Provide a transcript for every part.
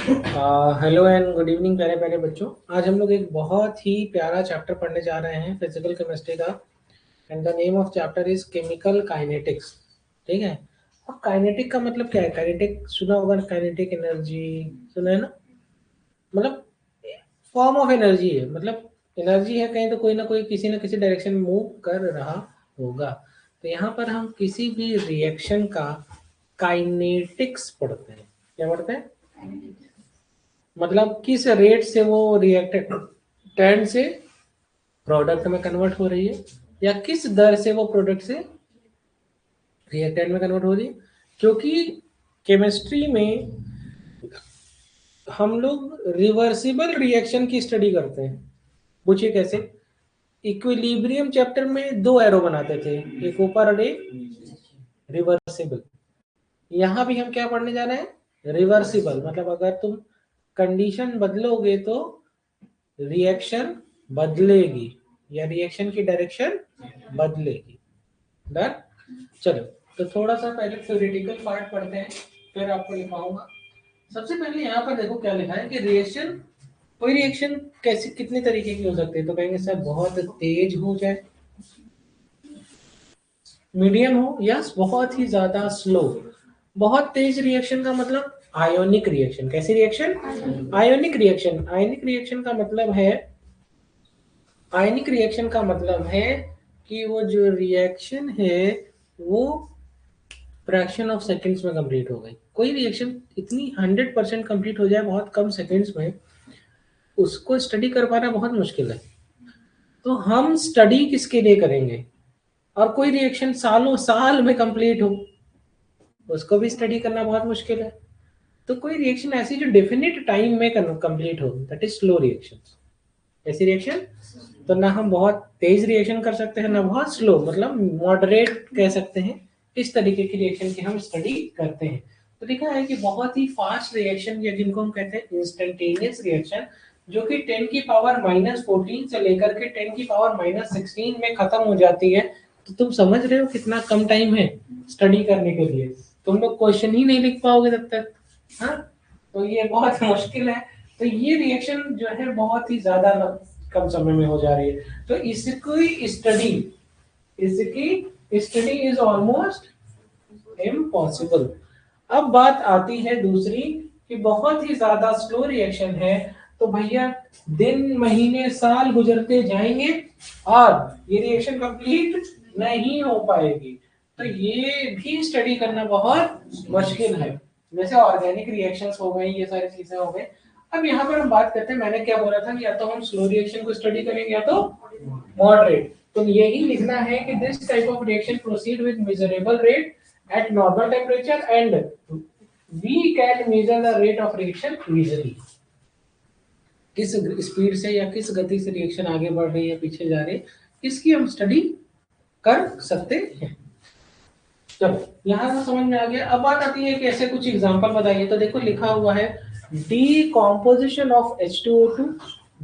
Hello and good evening प्यारे प्यारे बच्चों। आज हम लोग एक बहुत ही प्यारा चैप्टर पढ़ने जा रहे हैं फिजिकल केमिस्ट्री का। And the name of chapter is chemical kinetics. ठीक है। अब काइनेटिक का मतलब क्या है? काइनेटिक सुना होगा, काइनेटिक एनर्जी सुना है ना। मतलब फॉर्म ऑफ एनर्जी है, मतलब एनर्जी है कहीं तो कोई ना कोई किसी ना किसी डायरेक्शन में मूव कर रहा होगा। तो यहाँ पर हम किसी भी रिएक्शन का काइनेटिक्स पढ़ते हैं। क्या पढ़ते हैं? मतलब किस रेट से वो रिएक्टेंट से प्रोडक्ट में कन्वर्ट हो रही है, या किस दर से वो प्रोडक्ट से रिएक्टेंट में कन्वर्ट हो रही है। क्योंकि केमिस्ट्री में हम लोग रिवर्सिबल रिएक्शन की स्टडी करते हैं। पूछिए कैसे? इक्विलिब्रियम चैप्टर में दो एरो बनाते थे, एक ऊपर और एक रिवर्सिबल। यहाँ भी हम क्या पढ़ने जा रहे हैं? रिवर्सिबल। मतलब अगर तुम कंडीशन बदलोगे तो रिएक्शन बदलेगी, या रिएक्शन की डायरेक्शन बदलेगी। डन। चलो, तो थोड़ा सा पहले थ्योरेटिकल पार्ट पढ़ते हैं, फिर आपको लिखाऊंगा। सबसे पहले यहाँ पर देखो क्या लिखा है कि रिएक्शन, कोई रिएक्शन कैसी कितने तरीके की हो सकती है। तो कहेंगे सर बहुत तेज हो जाए, मीडियम हो, या बहुत ही ज्यादा स्लो। बहुत तेज रिएक्शन का मतलब आयोनिक रिएक्शन। कैसी reaction? Ionic reaction. Ionic reaction का मतलब है, आयनिक रिएक्शन का मतलब है कि वो जो रिएक्शन है वो फ्रैक्शन ऑफ सेकंड्स में कंप्लीट हो गई। कोई रिएक्शन इतनी 100% कंप्लीट हो जाए बहुत कम सेकंड्स में, उसको स्टडी कर पाना बहुत मुश्किल है। तो हम स्टडी किसके लिए करेंगे? और कोई रिएक्शन सालों साल में कंप्लीट हो, उसको भी स्टडी करना बहुत मुश्किल है। तो कोई रिएक्शन ऐसी जो डेफिनेट टाइम में कंप्लीट हो, दैट इज स्लो रिएक्शन। ऐसी रिएक्शन तो ना हम बहुत तेज रिएक्शन कर सकते हैं ना बहुत स्लो, मतलब मॉडरेट कह सकते हैं। इस तरीके की रिएक्शन की हम स्टडी करते हैं। तो लिखा है कि बहुत ही फास्ट रिएक्शन, या जिनको हम कहते हैं इंस्टेंटेनियस रिएक्शन, जो कि 10 की पावर -14 से लेकर के 10 की पावर -16 में खत्म हो जाती है। तो तुम समझ रहे हो कितना कम टाइम है स्टडी करने के लिए। तुम लोग क्वेश्चन ही नहीं लिख पाओगे तब तक। हाँ, तो ये बहुत मुश्किल है। तो ये रिएक्शन जो है बहुत ही ज्यादा कम समय में हो जा रही है। तो इसकी स्टडी इज ऑलमोस्ट इम्पॉसिबल। अब बात आती है दूसरी, कि बहुत ही ज्यादा स्लो रिएक्शन है। तो भैया दिन महीने साल गुजरते जाएंगे और ये रिएक्शन कंप्लीट नहीं हो पाएगी। तो ये भी स्टडी करना बहुत मुश्किल है। जैसे ऑर्गेनिक रिएक्शंस हो गई, ये सारी चीजें हो गई। अब यहाँ पर हम बात करते हैं, मैंने क्या बोला था कि या तो हम स्लो रिएक्शन को स्टडी करेंगे या तो मॉडरेट। तो यही लिखना है कि this type of reaction proceed with measurable rate at normal temperature and we can measure the rate of reaction easily. किस स्पीड से या किस गति से रिएक्शन आगे बढ़ रही है, पीछे जा रही है, इसकी हम स्टडी कर सकते हैं। चलो, यहाँ से समझ में आ गया। अब बात आती है कि ऐसे कुछ एग्जांपल बताइए। तो देखो लिखा हुआ है decomposition of H2O2,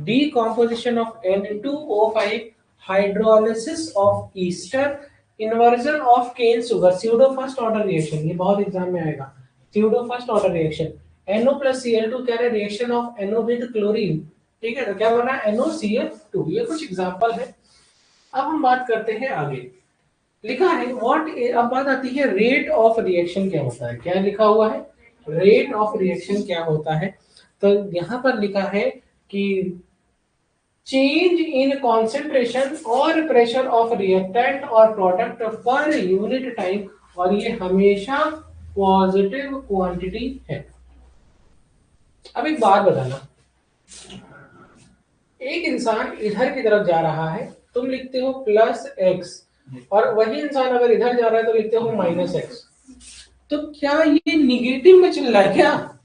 decomposition of N2O5, hydrolysis of ester, inversion of cane sugar, pseudo first order reaction। ये बहुत एग्जाम में आएगा। pseudo first order reaction, NO plus Cl2 कह रहे reaction of NO with chlorine. ठीक है, तो क्या बना? NOCl2। ये कुछ एग्जांपल है। अब हम बात करते हैं आगे। लिखा है व्हाट, अब बात आती है रेट ऑफ रिएक्शन क्या होता है। क्या लिखा हुआ है? रेट ऑफ रिएक्शन क्या होता है। तो यहाँ पर लिखा है कि चेंज इन कॉन्सेंट्रेशन और प्रेशर ऑफ रिएक्टेंट और प्रोडक्ट पर यूनिट टाइम, और ये हमेशा पॉजिटिव क्वांटिटी है। अब एक बात बताना, एक इंसान इधर की तरफ जा रहा है, तुम लिखते हो +x, और वही इंसान अगर इधर जा रहा है तो लिखते हो -x। तो क्या ये निगेटिव में चल रहा है क्या?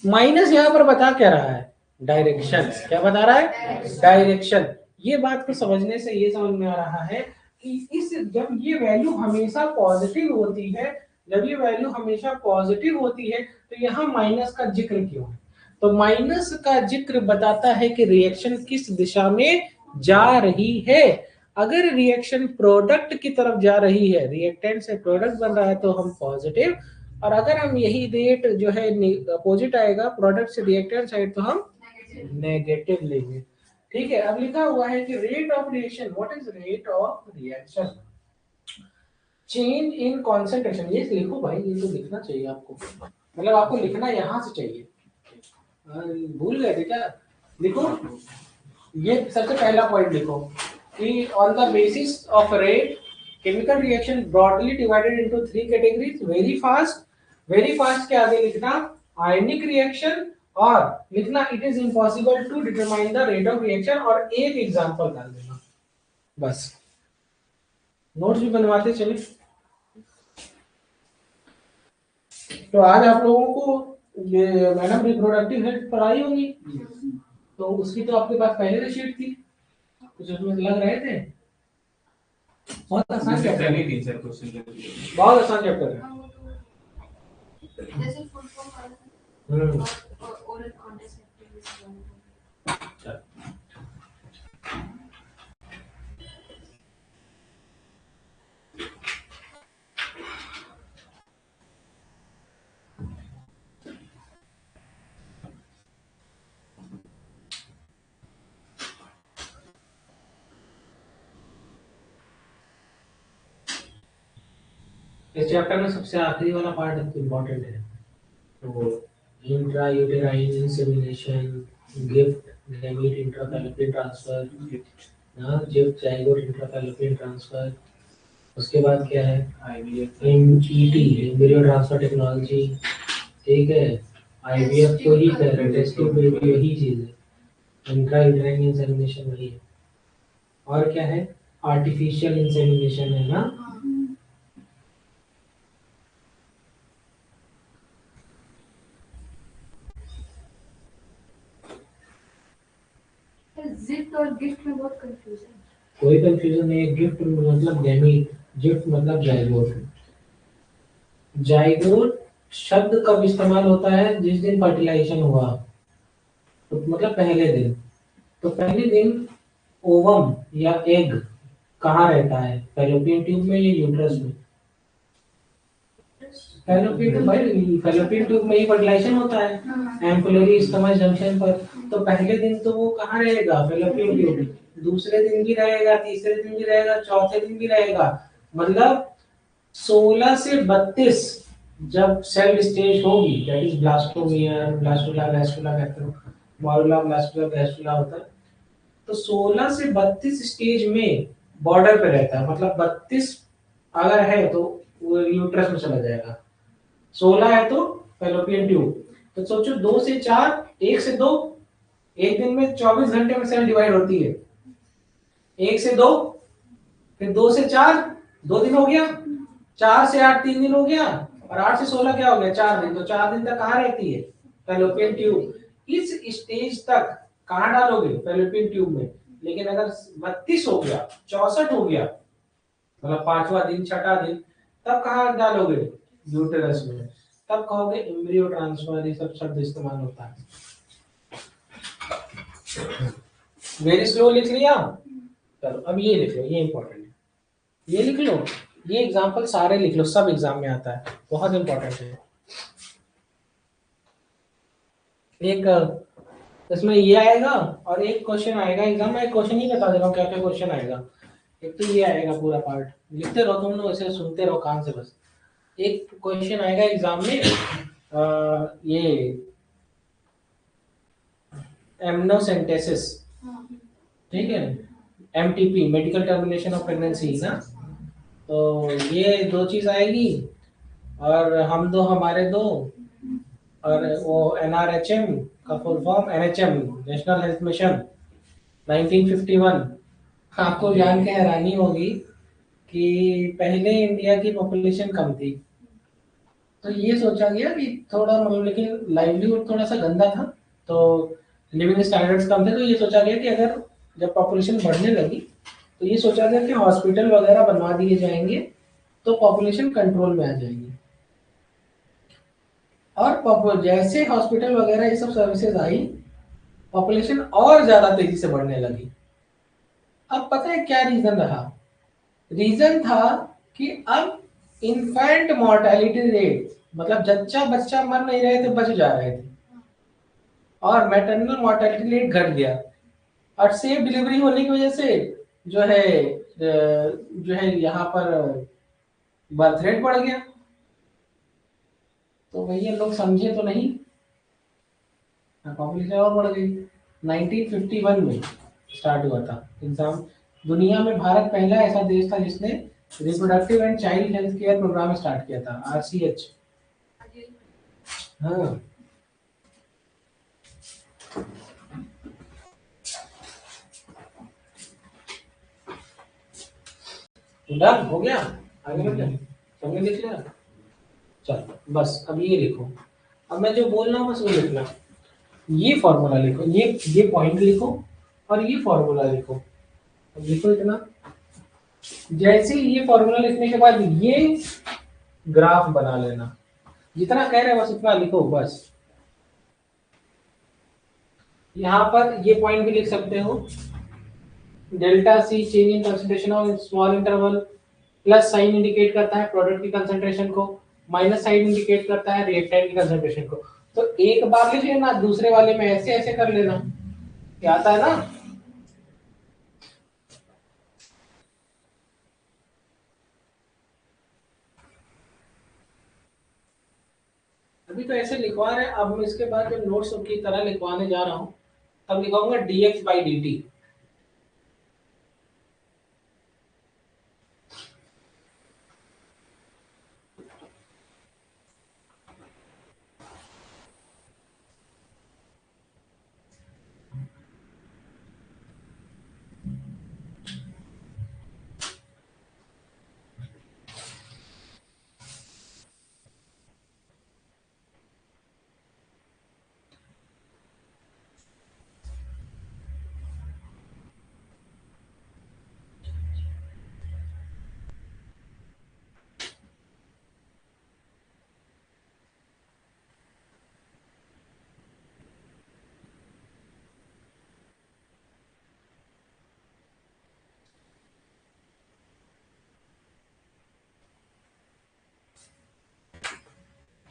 माइनस यहाँ पर बता क्या रहा है? डायरेक्शन। क्या बता रहा है? डायरेक्शन। ये बात को समझने से ये समझ में आ रहा है कि इस जब ये वैल्यू हमेशा पॉजिटिव होती है, जब ये वैल्यू हमेशा पॉजिटिव होती है, तो यहाँ माइनस का जिक्र क्यों है? तो माइनस का जिक्र बताता है कि रिएक्शन किस दिशा में जा रही है। अगर रिएक्शन प्रोडक्ट की तरफ जा रही है, रिएक्टेंट से प्रोडक्ट बन रहा है, तो हम पॉजिटिव, और अगर हम यही रेट जो है अपोजिट आएगा प्रोडक्ट से रिएक्टेंट साइड तो हम नेगेटिव लेंगे। ठीक है, अब लिखा हुआ है कि rate of reaction, what is rate of reaction, change in concentration. ये लिखो भाई, ये तो लिखना चाहिए आपको, मतलब आपको लिखना यहां से चाहिए। भूल गए थे क्या? लिखो, ये सबसे पहला पॉइंट लिखो कि on the basis of rate chemical reaction broadly divided into three categories, very fast के आगे लिखना आयनिक रिएक्शन, और लिखना it is impossible to determine the rate of reaction, और एक एग्जांपल डाल देना बस। नोट्स भी बनवाते चले। तो आज आप लोगों को ये मैडम रिप्रोडक्टिव हेल्थ पढ़ाई होगी, तो उसकी तो आपके पास पहले से शीट थी, कुछ उसमें लग रहे थे। बहुत आसान चैप्टर है टीचर, क्वेश्चन बहुत आसान चैप्टर है। जैसे फुल फॉर्म और ओरल कॉन्टेस्ट एक्टिविटीज। इस चैप्टर में सबसे आखिरी वाला पार्ट इम्पोर्टेंट है, तो intra uterine insemination, gift gamete intrafallopian transfer, gift zygote intrafallopian transfer, उसके बाद क्या है एमईटी एम्ब्रियो ट्रांसफर टेक्नोलॉजी। ठीक है, आईवीएफ तो ही कर रहे, टेस्ट ट्यूब बेबी यही चीज है, इंट्रा यूटेराइन इंसेमिनेशन वही है, और क्या है आर्टिफिशियल इंसेमिनेशन है ना। जिफ्ट और गिफ्ट में बहुत कंफ्यूजन है। कोई कंफ्यूजन नहीं है, गिफ्ट मतलब गैमीट, गिफ्ट मतलब जाइगोट। जाइगोट शब्द कब इस्तेमाल होता है? जिस दिन फर्टिलाइजेशन हुआ, तो मतलब पहले दिन। तो पहले दिन ओवम या एग कहाँ रहता है, फैलोपियन ट्यूब में या यूट्रस में? फैलोपियन ट्यूब में ही फर्टिलाइजेशन होता है, एम्पुलरी स्टमक जंक्शन पर। तो पहले दिन तो वो कहाँ रहेगा, फैलोपियन ट्यूब। दूसरे दिन भी रहेगा, तीसरे दिन भी रहेगा, चौथे दिन भी रहेगा, मतलब 16 से 32 जब सेल स्टेज होगी, that is blastomere, blastula gastrula कहते हो, मॉरुला ब्लास्टुला गैस्ट्रुला होता है। तो 16 से 32 स्टेज में बॉर्डर पे रहता है, मतलब 32 अगर है तो वो यूट्रस में चला जाएगा, 16 है तो फैलोपियन ट्यूब। तो सोचो 2 से 4, 1 से 2, एक दिन में 24 घंटे में सेल डिवाइड होती है, 1 से 2, फिर 2 से 4 2 दिन हो गया, 4 से 8 3 दिन हो गया, और 8 से 16 क्या हो गया, 4 दिन। तो 4 दिन तक कहाँ रहती है, फैलोपियन ट्यूब। इस स्टेज तक कहाँ डालोगे, फैलोपियन ट्यूब में। लेकिन अगर 32 हो गया, 64 हो गया, मतलब 5वां दिन 6ठा दिन, तब कहाँ डालोगे, यूटेरस में। तब कहोगे एम्ब्रियो ट्रांसफर, ये सब शब्द इस्तेमाल होता है। वेरी स्लो लिख लिया, चलो अब ये लिख लो, ये इंपॉर्टेंट है, ये लिख लो, ये एग्जांपल सारे लिख लो, सब एग्जाम में आता है, बहुत इंपॉर्टेंट है। एक इसमें ये आएगा और एक क्वेश्चन आएगा एग्जाम में, एक क्वेश्चन ही बता दे रहा हूँ क्या क्या क्वेश्चन आएगा। एक तो ये आएगा पूरा पार्ट, लिखते रहो तुम लोग, ऐसे सुनते रहो कान से बस। एक क्वेश्चन आएगा एग्जाम में ये एमनोसेंटेसिस, ठीक है, MTP medical termination of pregnancy ना। तो ये दो चीज आएगी, और हम दो हमारे दो, और वो एनआरएचएम का full form NHM national health mission 1951। आपको जान के हैरानी होगी कि पहले इंडिया की पॉपुलेशन कम थी, तो ये सोचा गया कि थोड़ा मतलब, लेकिन लाइवलीहुड थोड़ा सा गंदा था, तो लिविंग स्टैंडर्ड्स कम थे, तो ये सोचा गया कि अगर जब पॉपुलेशन बढ़ने लगी तो ये सोचा गया कि हॉस्पिटल वगैरह बनवा दिए जाएंगे तो पॉपुलेशन कंट्रोल में आ जाएगी। और जैसे हॉस्पिटल वगैरह ये सब सर्विसेज आई, पॉपुलेशन और ज्यादा तेजी से बढ़ने लगी। अब पता है क्या रीजन रहा? रीजन था कि अब इन्फेंट मोर्टेलिटी रेट मतलब जच्चा बच्चा मर नहीं रहे थे, बच जा रहे थे, और मैटरनल मोर्टेलिटी रेट घट गया, और सेफ डिलीवरी होने की वजह से जो है यहाँ पर बर्थ रेट बढ़ गया। तो भैया लोग समझे तो नहीं, पॉपुलेशन और बढ़ गई। 1951 में स्टार्ट हुआ था एग्जाम। दुनिया में भारत पहला ऐसा देश था जिसने reproductive and child health care programme start किया था, RCH। हाँ, डन हो गया, आगे बढ़ जाए, सबने लिख लिया। चलो बस अब ये लिखो, अब मैं जो बोल रहा हूँ बस वो लिखना। ये फॉर्मूला लिखो, ये पॉइंट लिखो, और ये फॉर्मूला लिखो। अब लिखो इतना। जैसे ही ये फॉर्मूला लिखने के बाद ये ग्राफ बना लेना, जितना कह रहे हैं बस उतना लिखो बस। यहाँ पर ये पॉइंट भी लिख सकते हो, delta C change in concentration of small interval, plus sign indicate करता है प्रोडक्ट की कंसंट्रेशन को, माइनस साइन इंडिकेट करता है रिएक्टेंट की कंसंट्रेशन को। तो एक बार लिख लेना, दूसरे वाले में ऐसे ऐसे कर लेना, क्या आता है ना। अभी तो ऐसे लिखवा रहे हैं, अब मैं इसके बाद जब नोट्स की तरह लिखवाने जा रहा हूँ तब लिखाऊंगा dx/dt।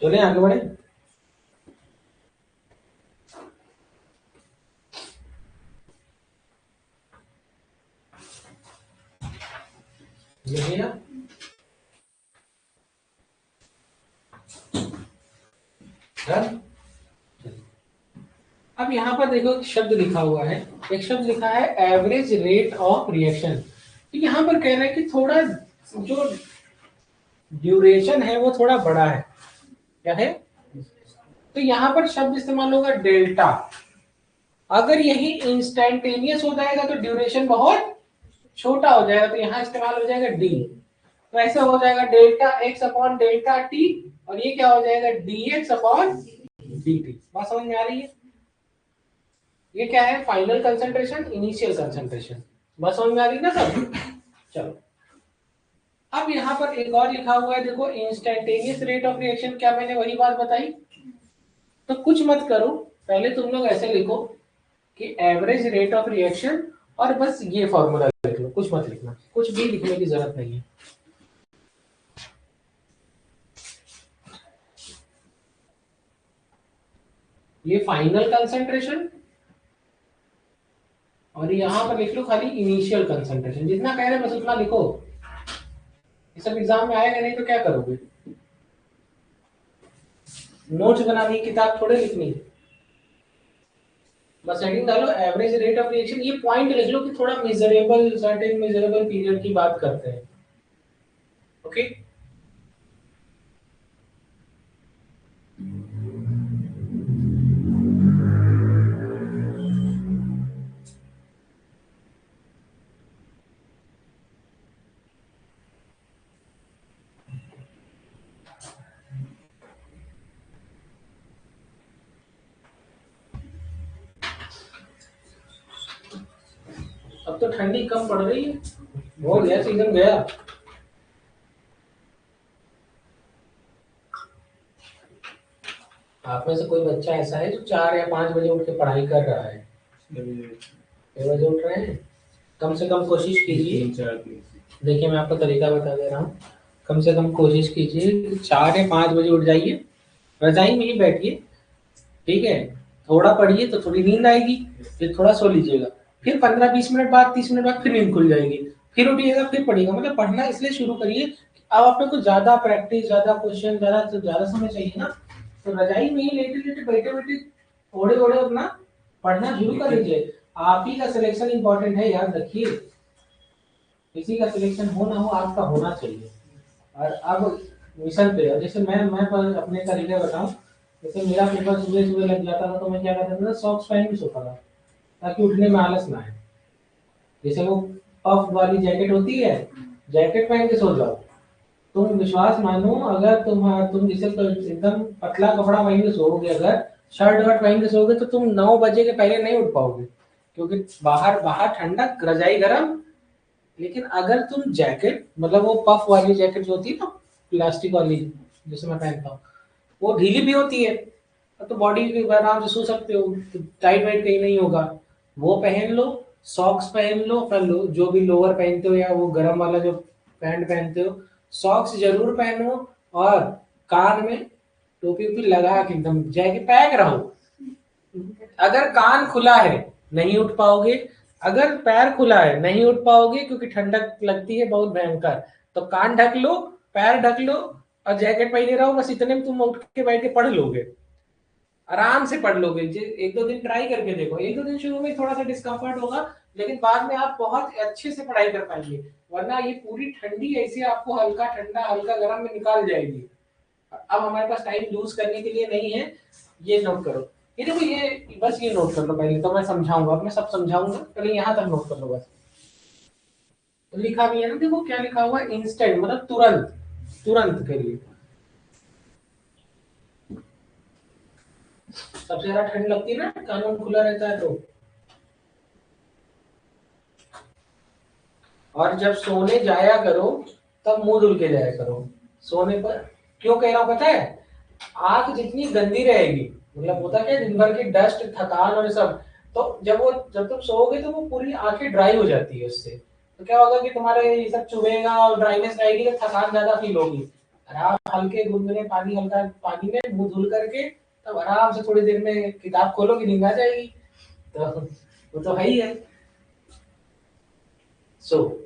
चले आगे बढ़े। लिखिए ना। डन। अब यहाँ पर देखो एक शब्द लिखा हुआ है, एक शब्द लिखा है एवरेज रेट ऑफ रिएक्शन। तो यहाँ पर कह रहे हैं कि थोड़ा जो ड्यूरेशन है वो थोड़ा बड़ा है, क्या है। तो यहाँ पर शब्द इस्तेमाल होगा डेल्टा। अगर यही इंस्टेंटेनियस हो जाएगा तो ड्यूरेशन बहुत छोटा हो जाएगा, तो यहाँ इस्तेमाल हो जाएगा डी। तो ऐसे हो जाएगा delta x upon delta T, और ये क्या हो जाएगा D x upon D T. बात समझ में आ रही है। ये क्या है, फाइनल कंसंट्रेशन, इनिशियल कंसंट्रेशन। बात समझ में आ रही है ना सब। चलो अब यहाँ पर एक और लिखा हुआ है, देखो इंस्टेंटेनियस रेट ऑफ रिएक्शन, क्या मैंने वही बात बताई। तो कुछ मत करो, पहले तुम लोग ऐसे लिखो कि एवरेज रेट ऑफ रिएक्शन, और बस ये फॉर्मूला लिख लो, कुछ मत लिखना, कुछ भी लिखने की जरूरत नहीं है। ये फाइनल कंसंट्रेशन, और यहाँ पर लिख लो खाली इनिशियल कंसंट्रेशन। जितना कह रहे हैं बस उतना लिखो, ये सब एग्जाम में आएगा नहीं तो क्या करोगे। नोट्स बनानी, किताब थोड़े लिखनी है। बस हेडिंग डालो एवरेज रेट ऑफ रिएक्शन, ये पॉइंट लिख लो कि थोड़ा मेजरेबल, सर्टेन मेजरेबल पीरियड की बात करते हैं। ओके। अब तो ठंडी कम पड़ रही है, हो गया सीजन गया। आप में से कोई बच्चा ऐसा है जो 4 या 5 बजे उठ के पढ़ाई कर रहा है? 6 बजे उठ रहे हैं? कम से कम कोशिश कीजिए। देखिए मैं आपको तरीका बता दे रहा हूँ, कम से कम कोशिश कीजिए कि 4 या 5 बजे उठ जाइए, रजाई में ही बैठिए, ठीक है। थोड़ा पढ़िए तो थोड़ी नींद आएगी, फिर थोड़ा सो लीजिएगा, फिर 15-20 मिनट बाद, 30 मिनट बाद फिर नींद खुल जाएगी, फिर उठिएगा, फिर पढ़िएगा। मतलब पढ़ना इसलिए शुरू करिए कि अब आप को ज्यादा प्रैक्टिस, ज्यादा क्वेश्चन, ज्यादा समय चाहिए ना, तो रजाई में ही लेटे लेटे, बैठे बैठे, ओढ़े ओढ़े अपना पढ़ना शुरू कर लीजिए। आप ही का सिलेक्शन इंपॉर्टेंट है, याद रखिए। किसी का सिलेक्शन हो ना हो, आपका होना चाहिए। और अब मिशन पे, जैसे मैं अपने तरीके बताऊं, जैसे मेरा पेपर सुबह सुबह लग जाता था, तो मैं क्या करता था, सॉक्स पहन के सोता था, ताकि उठने में आलस ना आए। जैसे वो पफ वाली जैकेट होती है, जैकेट पहन के सो जाओ। तुम विश्वास मानो, अगर तुम जैसे एकदम पतला कपड़ा पहन के सोओगे, अगर शर्ट वर्ट पहन के सोओगे, तो तुम 9 बजे के पहले नहीं उठ पाओगे, क्योंकि बाहर बाहर ठंडक, रजाई गर्म। लेकिन अगर तुम जैकेट, मतलब वो पफ वाली जैकेट जो होती है ना, प्लास्टिक वाली, जिसे मैं पहनता हूँ, वो ढीली भी होती है, तो बॉडी के आराम से सो सकते हो, तो टाइट वाइट कहीं नहीं होगा। वो पहन लो, सॉक्स पहन लो, फिर जो भी लोअर पहनते हो या वो गरम वाला जो पैंट पहनते हो, सॉक्स जरूर पहनो। और कान में टोपी वोपी लगा के एकदम जैकेट पैक रहो। अगर कान खुला है, नहीं उठ पाओगे। अगर पैर खुला है, नहीं उठ पाओगे, क्योंकि ठंडक लगती है बहुत भयंकर। तो कान ढक लो, पैर ढक लो, और जैकेट पहने रहो, बस इतने में तुम उठ के बैठ के पढ़ लोगे, आराम से पढ़ लोगे। एक दो दिन ट्राई करके देखो, एक दो दिन शुरू में थोड़ा सा डिस्कम्फर्ट होगा, लेकिन बाद में आप बहुत अच्छे से पढ़ाई कर पाएंगे। वरना ये पूरी ठंडी ऐसे आपको हल्का ठंडा हल्का गर्म में निकाल जाएगी। अब हमारे पास टाइम लूज करने के लिए नहीं है, ये नोट करो। ये देखो, ये बस ये नोट कर लो, पहले तो मैं समझाऊंगा, मैं सब समझाऊंगा, पहले यहाँ तक नोट कर लो बस। तो लिखा भी है ना, देखो क्या लिखा हुआ है, इंस्टेंट मतलब तुरंत, तुरंत के लिए। सबसे ज्यादा ठंड लगती है ना, कानून खुला रहता है तो। और जब सोने जाया करो, तब मुंह धुल के जाया करो सोने पर। क्यों कह रहा हूं पता है? आंख जितनी गंदी रहेगी, मतलब होता क्या है, दिन भर की डस्ट, थकान और ये सब, तो जब तुम सोओगे, तो वो पूरी आंखें ड्राई हो जाती है उससे। तो क्या होगा कि तुम्हारे ये सब चुभेगा और ड्राइनेस रहेगी, तो थकान ज्यादा फील होगी। आराम, हल्के गुनगुने पानी, हल्का पानी में मुंह धुल करके, तब आराम से थोड़ी देर में किताब खोलोगे, नींद आ जाएगी। तो वो तो है ही है। सो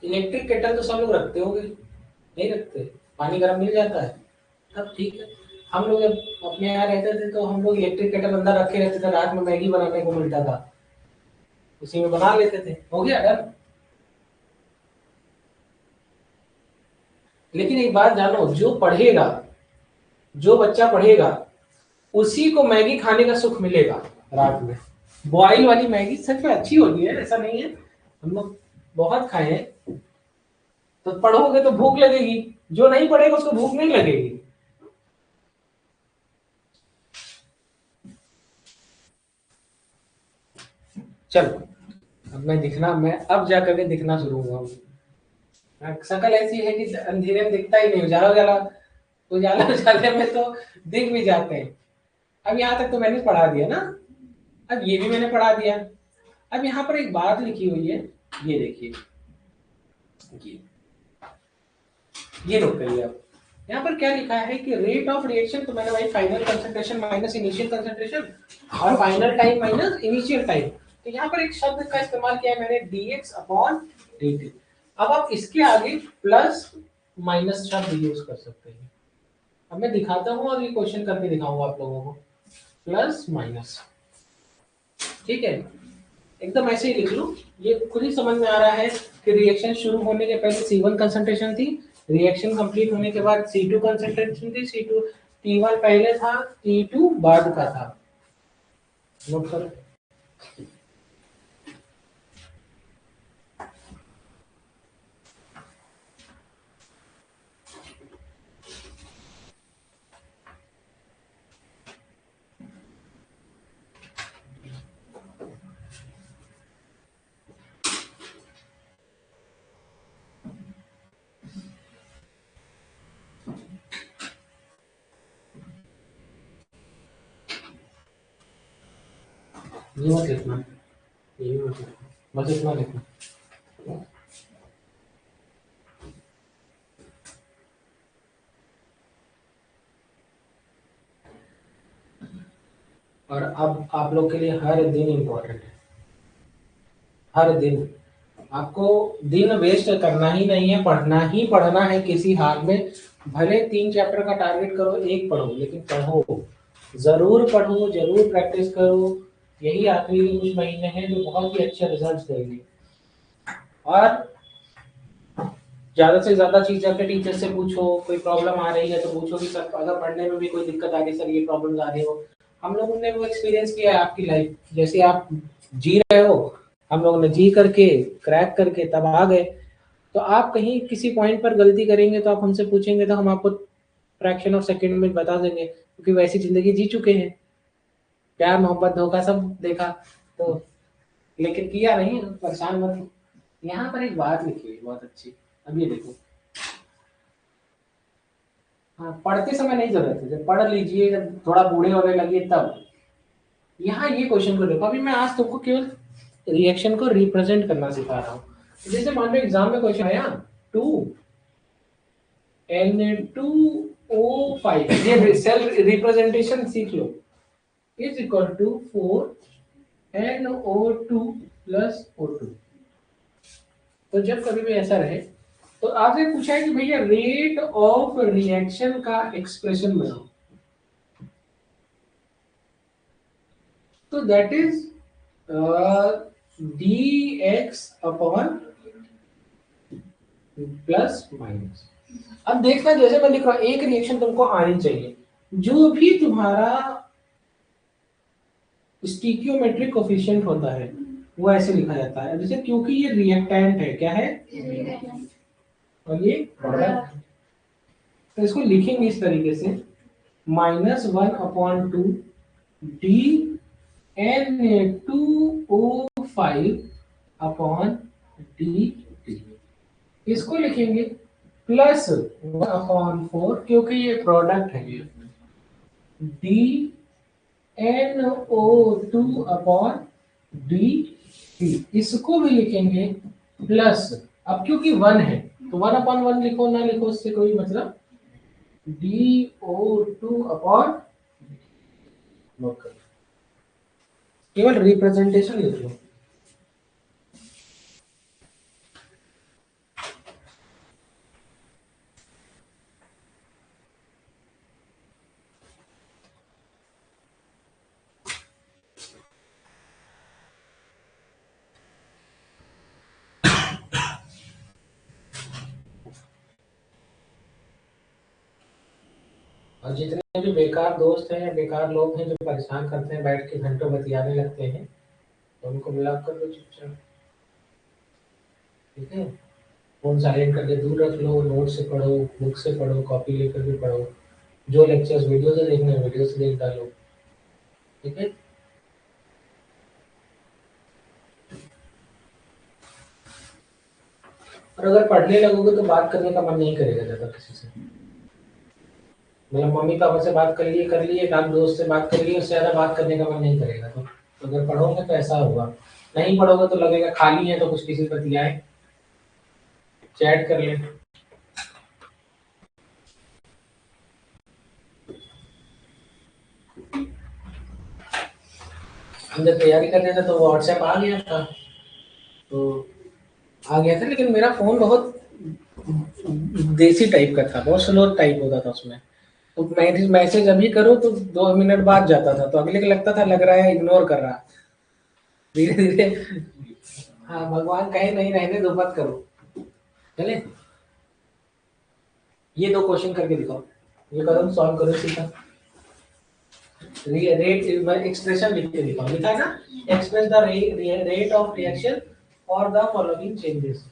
इलेक्ट्रिक केटल तो सब लोग रखते होंगे, नहीं रखते? पानी गर्म मिल जाता है, तब ठीक है। हम लोग जब अपने यहाँ रहते थे, तो हम लोग इलेक्ट्रिक केटल अंदर रखे रहते थे, रात में मैगी बनाने को मिलता था, उसी में बना लेते थे, हो गया डन। लेकिन एक बात जानो, जो पढ़ेगा, जो बच्चा पढ़ेगा, उसी को मैगी खाने का सुख मिलेगा रात में। बॉयल वाली मैगी सच में अच्छी होती है, ऐसा नहीं है, हम लोग बहुत खाए हैं। तो पढ़ोगे तो भूख लगेगी, जो नहीं पढ़ेगा उसको भूख नहीं लगेगी। चलो, अब मैं अब जा करके दिखना शुरू हुआ। शक्ल ऐसी है कि अंधेरे में दिखता ही नहीं, उजाला उजाला, उजाला उजाले में तो दिख भी जाते हैं। अब यहाँ तक तो मैंने पढ़ा दिया ना, अब ये भी मैंने पढ़ा दिया। अब यहाँ पर एक बात लिखी हुई है, ये देखिए, ये ये नोट करिए आप। यहाँ पर क्या लिखा है कि रेट ऑफ रिएक्शन, तो मैंने भाई final concentration minus initial concentration, और final time minus initial time. तो यहाँ पर एक शब्द का इस्तेमाल किया है मैंने, dx अपॉन dt। अब आप इसके आगे प्लस माइनस शब्द यूज कर सकते हैं। अब मैं दिखाता हूँ और ये क्वेश्चन करके दिखाऊंगा आप लोगों को। प्लस माइनस, ठीक है, एकदम ऐसे ही लिख लो। ये खुद ही समझ में आ रहा है कि रिएक्शन शुरू होने के पहले C1 कंसंट्रेशन थी, रिएक्शन कंप्लीट होने के बाद C2 कंसंट्रेशन थी, C2 T1 पहले था, T2 बाद का था। नोट करो। ये मत लिखना, ये भी मत लिखना, बस इतना लिखना। और अब आप लोग के लिए हर दिन इम्पोर्टेंट है, हर दिन। आपको दिन वेस्ट करना ही नहीं है, पढ़ना ही पढ़ना है किसी हाल में। भले 3 चैप्टर का टारगेट करो, एक पढ़ो, लेकिन पढ़ो, जरूर पढ़ो, जरूर प्रैक्टिस करो। यही आखिरी के कुछ महीने हैं जो बहुत ही अच्छे रिजल्ट्स देंगे। और ज्यादा से ज्यादा चीज अपने टीचर से पूछो, कोई प्रॉब्लम आ रही है तो पूछो कि सर अगर पढ़ने में भी कोई दिक्कत आ रही है, सर ये प्रॉब्लम आ रही हो। हम लोगों ने वो एक्सपीरियंस किया है आपकी लाइफ, जैसे आप जी रहे हो, हम लोगों ने जी करके क्रैक करके तब आ गए। तो आप कहीं किसी पॉइंट पर गलती करेंगे तो आप हमसे पूछेंगे तो हम आपको फ्रैक्शन ऑफ सेकंड में बता देंगे, क्योंकि वैसी जिंदगी जी चुके हैं, प्यार मोहब्बत धोखा सब देखा। तो लेकिन किया नहीं, परेशान मत हो। यहाँ पर एक बात लिखी हुई बहुत अच्छी, अब ये देखो। हाँ, पढ़ते समय नहीं जरूरत है, जब पढ़ लीजिए, जब थोड़ा बूढ़े होने लगे तब। यहाँ ये क्वेश्चन को देखो, अभी मैं आज तुमको केवल रिएक्शन को रिप्रेजेंट करना सिखा रहा हूँ। जैसे मान लो एग्जाम में क्वेश्चन आया 2Na2O5, ये सेल रिप्रेजेंटेशन सीख लो, is equal to 4NO2 plus O2। तो जब कभी भी ऐसा रहे तो आपसे पूछा है कि भैया रेट ऑफ रिएक्शन का एक्सप्रेशन बनाओ, तो that is dx upon plus minus. अब देखना, जैसे मैं लिख रहा हूं, एक रिएक्शन तुमको आनी चाहिए। जो भी तुम्हारा स्टीकियोमेट्रिक कोफिशिएंट होता है वो ऐसे लिखा जाता है, जैसे क्योंकि ये रिएक्टेंट है, क्या है, और ये प्रोडक्ट। तो इसको लिखेंगे इस तरीके से, -1/2 DNA2O5 अपॉन dt। इसको लिखेंगे +1/4, क्योंकि ये प्रोडक्ट है, DNO2 अपॉन dt। इसको भी लिखेंगे प्लस, अब क्योंकि 1 है तो 1/1 लिखो ना लिखो उससे कोई मतलब, DO2 अपॉन, केवल रिप्रेजेंटेशन लिख लो। और जितने भी बेकार दोस्त हैं या बेकार लोग हैं जो परेशान करते हैं, बैठ के घंटों बतियाने लगते हैं, तो उनको ब्लॉक कर दो चुपचाप, ठीक है। फोन साइलेंट करके दूर रख लो, नोट से पढ़ो, बुक से पढ़ो, कॉपी लेकर भी पढ़ो, जो लेक्चर्स वीडियो से देखना है वीडियो से देख डालो, ठीक है। और अगर पढ़ने लगोगे तो बात करने का मन नहीं करेगा ज्यादा किसी से। मतलब मम्मी पापा से बात कर लिए, एक आध दोस्त से बात कर लिए, उससे ज्यादा बात करने का मन नहीं करेगा। तो अगर पढ़ोगे तो ऐसा होगा, नहीं पढ़ोगे तो लगेगा खाली है तो कुछ किसी पर बतियाए, चैट कर ले। हम जब तैयारी कर रहे थे तो व्हाट्सएप आ गया था, तो आ गया था, लेकिन मेरा फोन बहुत देसी टाइप का था, बहुत स्लो टाइप होता था उसमें। तो मैसेज अभी करो तो 2 मिनट बाद जाता था, तो अगले को लगता था लग रहा है इग्नोर कर रहा। धीरे धीरे, हाँ भगवान कहे नहीं रहने दो, मत करो, चले। ये 2 क्वेश्चन करके दिखाओ, ये करो, सॉल्व करो सीधा। रेट एक्सप्रेशन लिख के दिखाओ, लिखा है ना, express the rate of reaction for the following changes.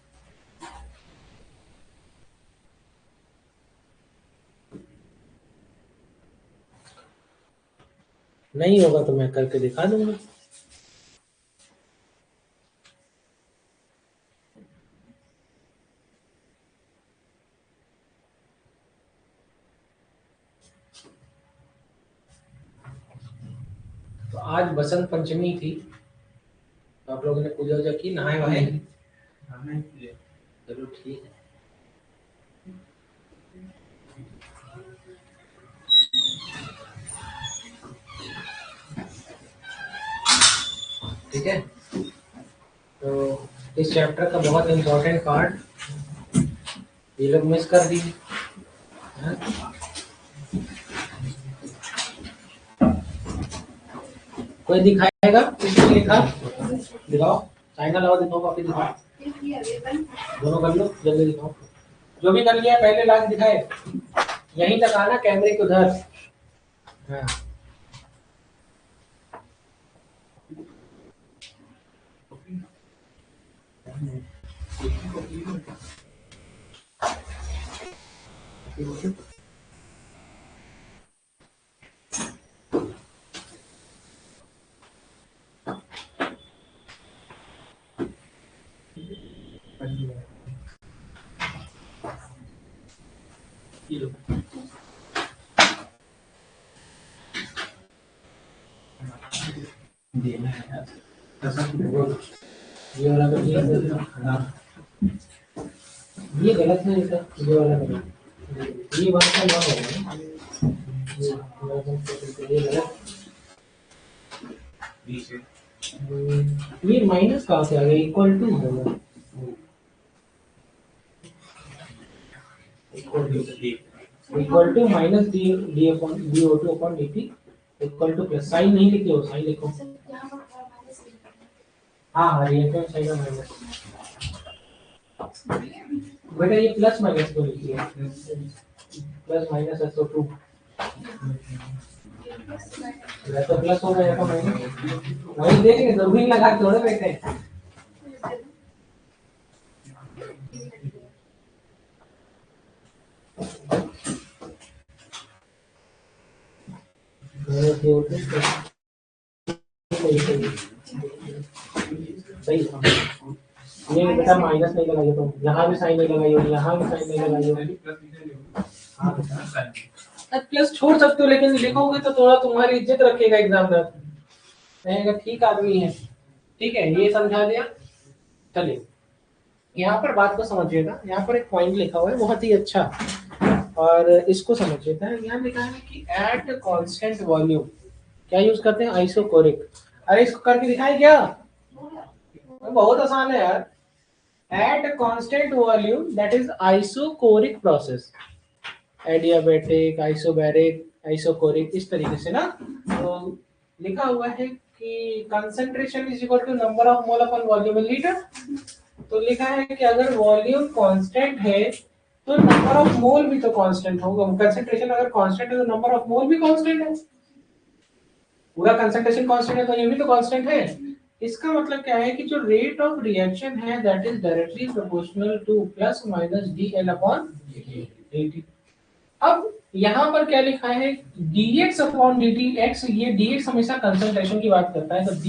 नहीं होगा तो मैं करके दिखा दूंगा। तो आज बसंत पंचमी थी, तो आप लोगों ने पूजा वूजा की, नहाए वहाए? चलो ठीक है। ठीक है, तो इस चैप्टर का बहुत इम्पोर्टेंट पार्ट ये लोग मिस कर दिए। कोई दिखाएगा इसमें लिखा? दिखाओ, चाइना लाओ, दिखाओ, कॉपी दिखाओ, दोनों कर लो, जल्दी दिखाओ। जो भी कर लिया पहले लाके दिखाए, यहीं तक आना, कैमरे के उधर। हाँ, देना है यार, ये वाला तो ये गलत है, ये वाला गलत, ये वाला का ना होगा, ये गलत। ये माइनस कहाँ से आ गया? इक्वल टू होगा, equal to minus D D upon D O two upon D T equal to plus. Sign नहीं लिखे हो, साइन लिखो। हाँ हाँ, रिएक्टेंस साइन का माइनस। बेटा ये प्लस माइनस को लिखिए, प्लस माइनस SO2, या तो प्लस होगा या तो माइनस, वही देखेंगे, दूरबीन लगा के थोड़े बैठे हैं। सही, ये बेटा माइनस नहीं लगाइए, तो यहाँ भी साइन नहीं लगाइए, यहाँ भी साइन नहीं लगाइए। प्लस छोड़ सकते हो, लेकिन लिखोगे तो थोड़ा तुम्हारी इज्जत रखेगा एग्जामिनर, कहेगा ठीक आदमी है। ठीक है, ये समझा दिया। चलिए यहाँ पर बात को समझिएगा, यहाँ पर एक पॉइंट लिखा हुआ है बहुत ही अच्छा, और इसको समझिएगा। यहाँ लिखा है कि एट कांस्टेंट वॉल्यूम क्या यूज करते हैं? आइसोकोरिक। अरे इसको करके दिखाए क्या? बहुत आसान है यार। At constant volume that is isochoric process, adiabatic, isobaric, isochoric, इस तरीके से ना। तो लिखा हुआ है कि concentration is equal to number of mole upon volume in litre. तो लिखा है कि अगर वॉल्यूम कांस्टेंट है तो नंबर ऑफ मोल भी तो कांस्टेंट होगा। कंसंट्रेशन अगर कांस्टेंट है तो नंबर ऑफ मोल भी कांस्टेंट है, पूरा कंसंट्रेशन कांस्टेंट है तो ये भी तो कांस्टेंट है। इसका मतलब क्या है कि जो रेट ऑफ रिएक्शन है that is directly proportional two plus minus dl upon dt। अब यहाँ पर क्या लिखा है? dx अपॉन dt, x, ये dx हमेशा कंसंट्रेशन की बात करता है, तो d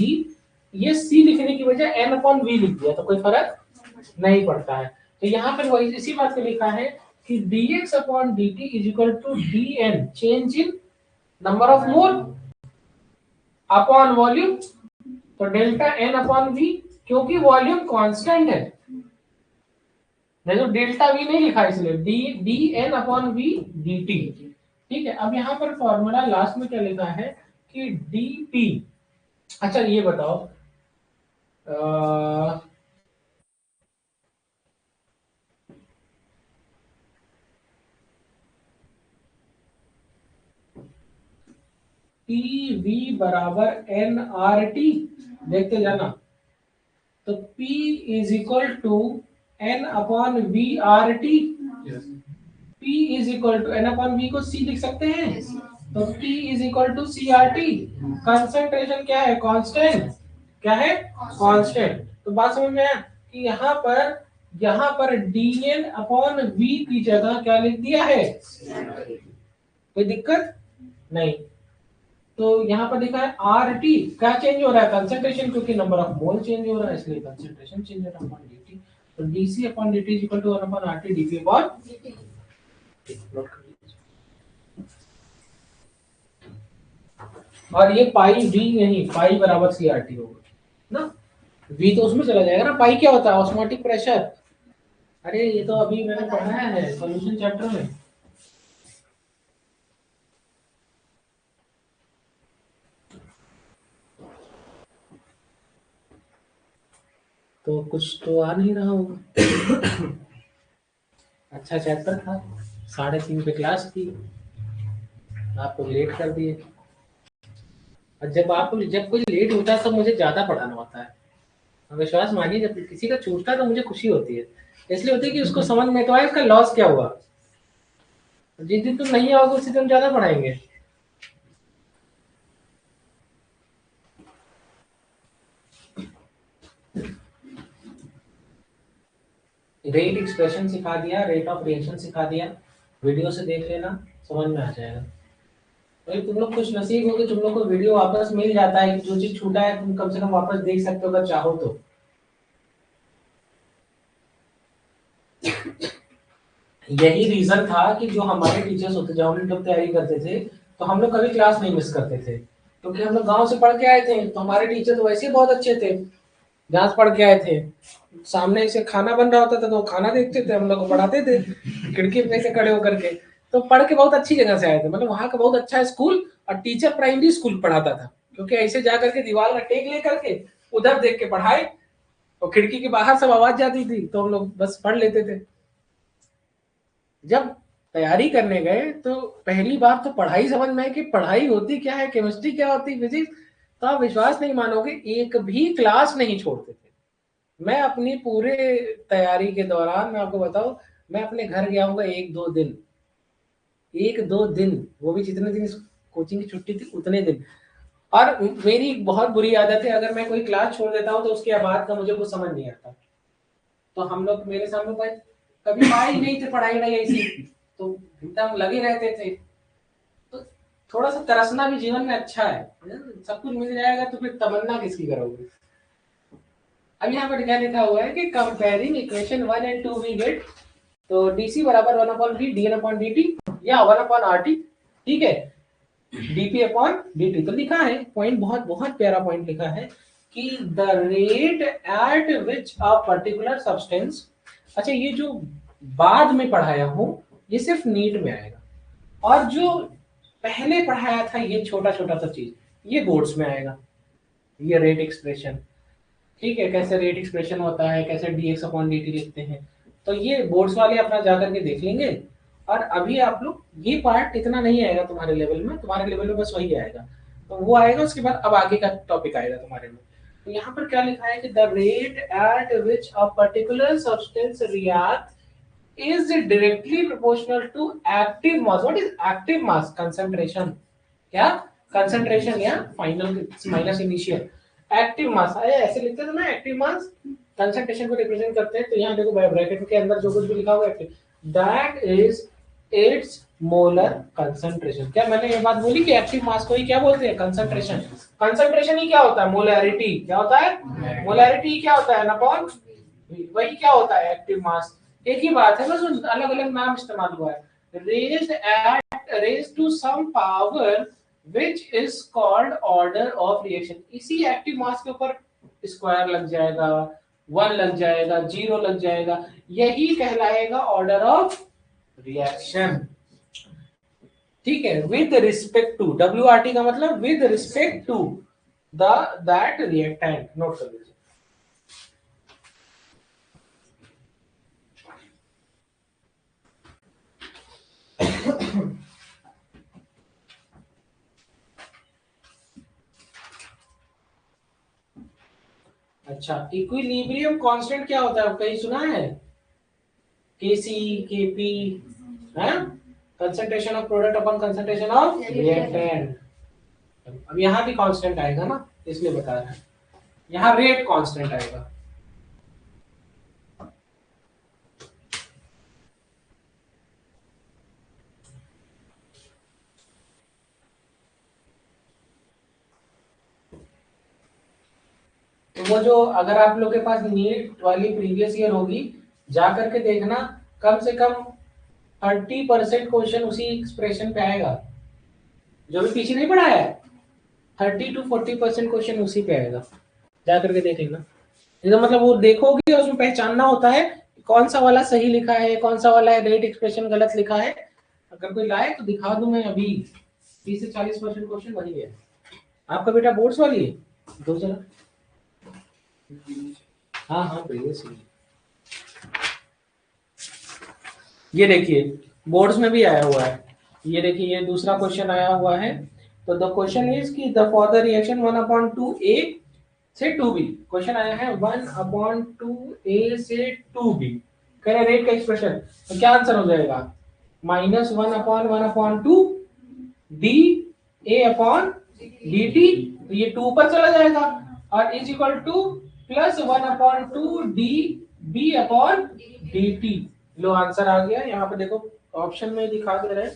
ये c लिखने की वजह n अपॉन v लिख दिया, तो कोई फर्क नहीं पड़ता है। तो यहाँ पर वही इसी बात पे लिखा है कि dx upon dt is equal to dn change in number of mole upon volume, तो डेल्टा n अपॉन v, क्योंकि वॉल्यूम कांस्टेंट है, देखो डेल्टा v नहीं लिखा इसलिए D N upon V D T. ठीक है, अब यहाँ पर फॉर्मूला लास्ट में क्या लिखा है कि डी पी। अच्छा ये बताओ, पी वी बराबर एन आर टी, देखते जाना। तो P is equal to N upon V R T. P is equal to N upon V को C लिख सकते हैं, तो P is equal to C R T. Concentration क्या है? कांस्टेंट। क्या है? कांस्टेंट। तो बात समझ में आया कि यहाँ पर dn अपॉन v की जगह क्या लिख दिया है? कोई दिक्कत नहीं। तो यहाँ पर लिखा है आर टी, क्या चेंज हो रहा है? कंसंट्रेशन, क्योंकि नंबर ऑफ मोल चेंज हो रहा है इसलिए कंसंट्रेशन चेंज हो रहा है अपॉन dt। तो dc upon dt is equal to 1 upon rt dp upon और ये पाई वी नहीं, पाई बराबर सी आर टी होगा ना, वी तो उसमें चला जाएगा ना। पाई क्या होता है? Osmotic pressure. अरे ये तो अभी मैंने पढ़ा है सॉल्यूशन चैप्टर में। तो कुछ तो आ नहीं रहा होगा। अच्छा चैप्टर था, 3:30 पे क्लास थी, आप तो लेट कर दिए। और जब कोई लेट होता है तो मुझे ज्यादा पढ़ाना होता है। अब विश्वास मानिए, जब किसी का छूटता है तो मुझे खुशी होती है। इसलिए होती है कि उसको समझ में तो आए उसका लॉस क्या हुआ। जिस दिन तुम नहीं आओगे उसी दिन ज्यादा पढ़ाएंगे। रेट एक्सप्रेशन सिखा दिया, रेट ऑफ रिएक्शन सिखा दिया, वीडियो से देख लेना, समझ में आ जाएगा। भाई तुम लोग खुश नसीब हो कि तुम लोग को वीडियो वापस मिल जाता है, कि जो चीज छूटा है तुम कम से कम वापस देख सकते हो अगर चाहो तो। यही रीजन था कि जो हमारे टीचर्स होते, जब हम लोग तैयारी करते थे तो हम लोग कभी क्लास नहीं मिस करते थे, क्योंकि हम लोग गांव से पढ़ के आए थे। तो हमारे टीचर तो वैसे ही बहुत अच्छे थे, जहाँ से पढ़ के आए थे। सामने से खाना बन रहा होता था तो वो खाना देखते थे, हम लोग को पढ़ाते थे खिड़की पे से खड़े होकर के। तो पढ़ के बहुत अच्छी जगह से आए थे, मतलब वहाँ का बहुत अच्छा स्कूल, और टीचर प्राइमरी स्कूल पढ़ाता था, क्योंकि ऐसे जा करके दीवार का टेक ले करके उधर देख के पढ़ाए, और खिड़की के बाहर सब आवाज जाती थी तो हम लोग बस पढ़ लेते थे। जब तैयारी करने गए तो पहली बार तो पढ़ाई समझ में आई कि पढ़ाई होती क्या है, केमिस्ट्री क्या होती है, फिजिक्स। तो आप विश्वास नहीं मानोगे, एक भी क्लास नहीं छोड़ते थे। मैं अपनी पूरे तैयारी के दौरान मैं आपको बताऊं, मैं अपने घर गया हूँ 1-2 दिन, 1-2 दिन, वो भी जितने दिन कोचिंग की छुट्टी थी उतने दिन। और मेरी बहुत बुरी आदत है, अगर मैं कोई क्लास छोड़ देता हूँ तो उसके बाद का मुझे कुछ समझ नहीं आता। तो हम लोग मेरे सामने भाई कभी पाए ही नहीं थे पढ़ाई नहीं ऐसी, तो एकदम लगे रहते थे। तो थोड़ा सा तरसना भी जीवन में अच्छा है, सब कुछ मिल जाएगा तो फिर तमन्ना किसकी करोगे। अब यहाँ पर क्या लिखा हुआ है कि कंपेयरिंग इक्वेशन 1 और 2 वी गेट, तो डीसी बराबर 1/v D N upon D T, या 1/RT, ठीक है, डीपी अपॉन dt। तो लिखा है पॉइंट, बहुत बहुत प्यारा पॉइंट लिखा है कि the rate at which a particular substance. अच्छा ये जो बाद में पढ़ाया हूं ये सिर्फ नीट में आएगा, और जो पहले पढ़ाया था ये छोटा छोटा सा चीज ये बोर्ड्स में आएगा। ये रेट एक्सप्रेशन, ठीक है, कैसे रेट एक्सप्रेशन होता है, कैसे dx अपॉन dt लिखते हैं, तो ये बोर्ड्स वाले अपना जाकर के देख लेंगे। और अभी आप लोग ये पार्ट इतना नहीं आएगा तुम्हारे लेवल में, तुम्हारे लेवल में बस वही आएगा, तो वो आएगा उसके बाद अब आगे का टॉपिक आएगा तुम्हारे में। तो यहाँ पर क्या लिखा है कि the rate at which a particular substance react is directly proportional to active mass. What is active mass? Concentration, क्या concentration या final minus initial. Active mass है ऐसे लिखते थे ना, एक्टिव मास कंसंट्रेशन को रिप्रेजेंट करते हैं। तो यहाँ देखो ब्रैकेट के अंदर जो कुछ भी लिखा हुआ है that is it's molar concentration. क्या मैंने ये बात बोली कि एक्टिव मास को ही क्या बोलते हैं? कंसंट्रेशन। कंसंट्रेशन ही क्या होता है? मोलैरिटी। क्या होता है? मोलैरिटी क्या होता है? अपॉन वही क्या होता है? Active mass. एक ही बात है, बस अलग अलग नाम इस्तेमाल हुआ है। Raise to some power which is called order of reaction। इसी एक्टिव मास के ऊपर स्क्वायर लग जाएगा, 1 लग जाएगा, 0 लग जाएगा, यही कहलाएगा ऑर्डर ऑफ रिएक्शन। ठीक है, विद रिस्पेक्ट टू, WRT का मतलब with respect to the that reactant. Note कर लीजिए। अच्छा, इक्विलिब्रियम कांस्टेंट क्या होता है? कहीं सुना है? केसी, केपी, है concentration of product upon concentration of reactant. अब यहाँ भी कांस्टेंट आएगा ना, इसलिए बता रहा है, यहाँ रेट कांस्टेंट आएगा। तो वो जो अगर आप लोग के पास नीट वाली प्रीवियस ईयर होगी, जा करके देखना, कम से कम 30% क्वेश्चन उसी एक्सप्रेशन पे आएगा, जो भी पीछे नहीं पढ़ा है। 30-40% क्वेश्चन उसी पे आएगा, जा करके देख लेना। इसका मतलब वो देखोगे और उसमें पहचानना होता है कौन सा वाला सही लिखा है, कौन सा वाला रेट एक्सप्रेशन गलत लिखा है। अगर कोई लाए तो दिखा दूं मैं अभी। 30 से 40% क्वेश्चन वही है। आपका बेटा बोर्ड्स वाली है, दो जरा। हाँ हाँ प्रीवियस। ये देखिए बोर्ड्स में भी आया हुआ है। ये देखिए ये दूसरा क्वेश्चन आया हुआ है। तो द क्वेश्चन इज कि the for the reaction 1/2a से 2b। क्वेश्चन आया है 1/2a से 2b। कह रहे रेट का एक्सप्रेशन, तो क्या आंसर हो जाएगा? -1/1/2 D A upon D T. तो ये 2 पर चला जाएगा और is equal to +1/2 D B upon D T. लो आंसर आ गया। यहाँ पे देखो ऑप्शन में दिखा दे रहे हैं,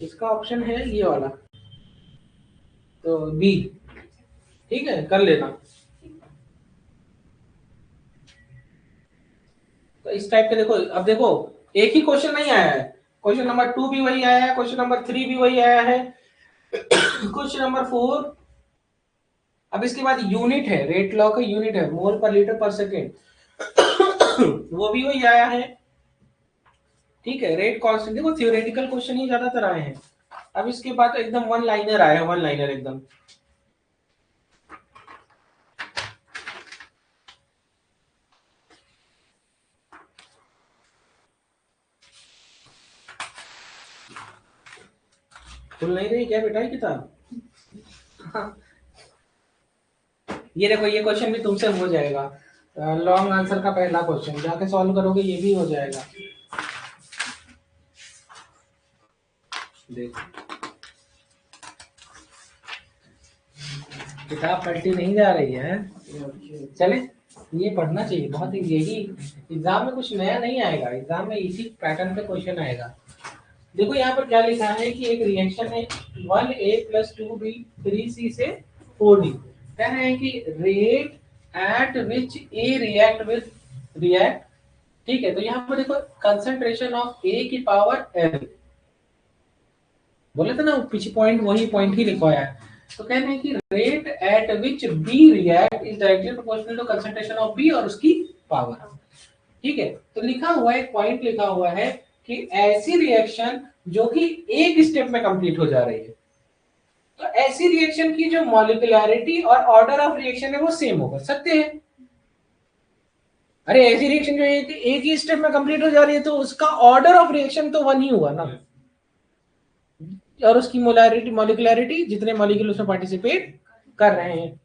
इसका ऑप्शन है ये वाला, तो बी। ठीक है, कर लेना। तो इस टाइप के देखो, अब देखो एक ही क्वेश्चन नहीं आया है, क्वेश्चन नंबर 2 भी वही आया है, क्वेश्चन नंबर 3 भी वही आया है, क्वेश्चन नंबर 4। अब इसके बाद यूनिट है, रेट लॉ का यूनिट है मोल पर लीटर पर सेकेंड, वो भी वही आया है। ठीक है, रेट कांस्टेंट। देखो थ्योरेटिकल क्वेश्चन ही ज्यादातर आए हैं। अब इसके बाद एकदम वन लाइनर आया है, वन लाइनर एकदम। खुल नहीं रही क्या बेटा ये किताब? ये देखो ये क्वेश्चन भी तुमसे हो जाएगा। लॉन्ग आंसर का पहला क्वेश्चन जाके सॉल्व करोगे, ये भी हो जाएगा। देखो किताब पलटी नहीं जा रही है। चले, ये पढ़ना चाहिए बहुत। यही एग्जाम में कुछ नया नहीं आएगा, एग्जाम में इसी पैटर्न पे क्वेश्चन आएगा। देखो यहाँ पर क्या लिखा है कि एक रिएक्शन है 1a + 2b 3c से 4d। कह रहे हैं कि rate at which A react. ठीक है, तो यहाँ पर देखो कंसंट्रेशन ऑफ ए की पावर एल, बोले थे ना पीछे पॉइंट, वही पॉइंट ही लिखवाया है। तो कह रहे हैं कि rate at which B react is directly proportional to concentration of B और उसकी पावर। ठीक है, तो लिखा हुआ है, एक पॉइंट लिखा हुआ है कि ऐसी रिएक्शन जो कि एक स्टेप में कंप्लीट हो जा रही है, तो ऐसी रिएक्शन की जो मॉलिक्यूलैरिटी और ऑर्डर ऑफ रिएक्शन है वो सेम होगा। सत्य है। अरे ऐसी रिएक्शन जो एक ही स्टेप में कंप्लीट हो जा रही है तो उसका ऑर्डर ऑफ रिएक्शन तो वन ही हुआ ना, और उसकी मॉलिक्यूलैरिटी जितने मॉलिक्यूल उसमें पार्टिसिपेट कर रहे हैं।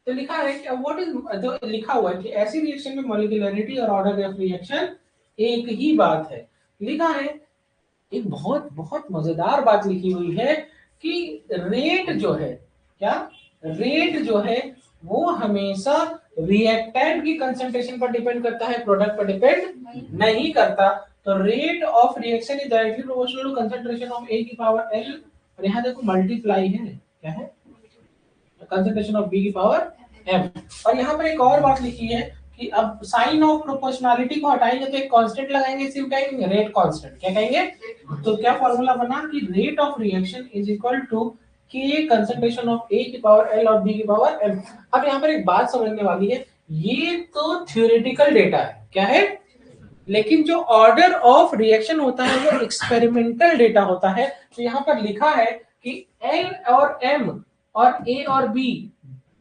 तो लिखा है कि व्हाट इज, जो लिखा हुआ है कि ऐसी रिएक्शन में मॉलिक्यूलैरिटी और ऑर्डर ऑफ रिएक्शन एक ही बात है। लिखा है एक बहुत बहुत मजेदार बात लिखी हुई है कि रेट जो है, क्या रेट जो है वो हमेशा रिएक्टेंट की कंसंट्रेशन पर डिपेंड करता है, प्रोडक्ट पर डिपेंड नहीं करता। तो rate of reaction is directly proportional to concentration of A की पावर एल। और यहाँ देखो मल्टीप्लाई है, क्या है, कंसंट्रेशन ऑफ बी की पावर एम। और यहाँ पर एक और बात लिखी है कि अब साइन ऑफ प्रोपोर्शनैलिटी को हटाएंगे तो एक कांस्टेंट लगाएंगे, सिर्फ कहेंगे रेट कांस्टेंट। क्या कहेंगे? तो क्या फॉर्मूला बना कि rate of reaction is equal to k concentration of A की पावर एल और बी की पावर एम। अब यहाँ पर एक बात समझने वाली है, ये तो थ्योरेटिकल डेटा है, क्या है, लेकिन जो ऑर्डर ऑफ रिएक्शन होता है वो एक्सपेरिमेंटल डेटा होता है। तो यहाँ पर लिखा है कि एल और एम और ए और बी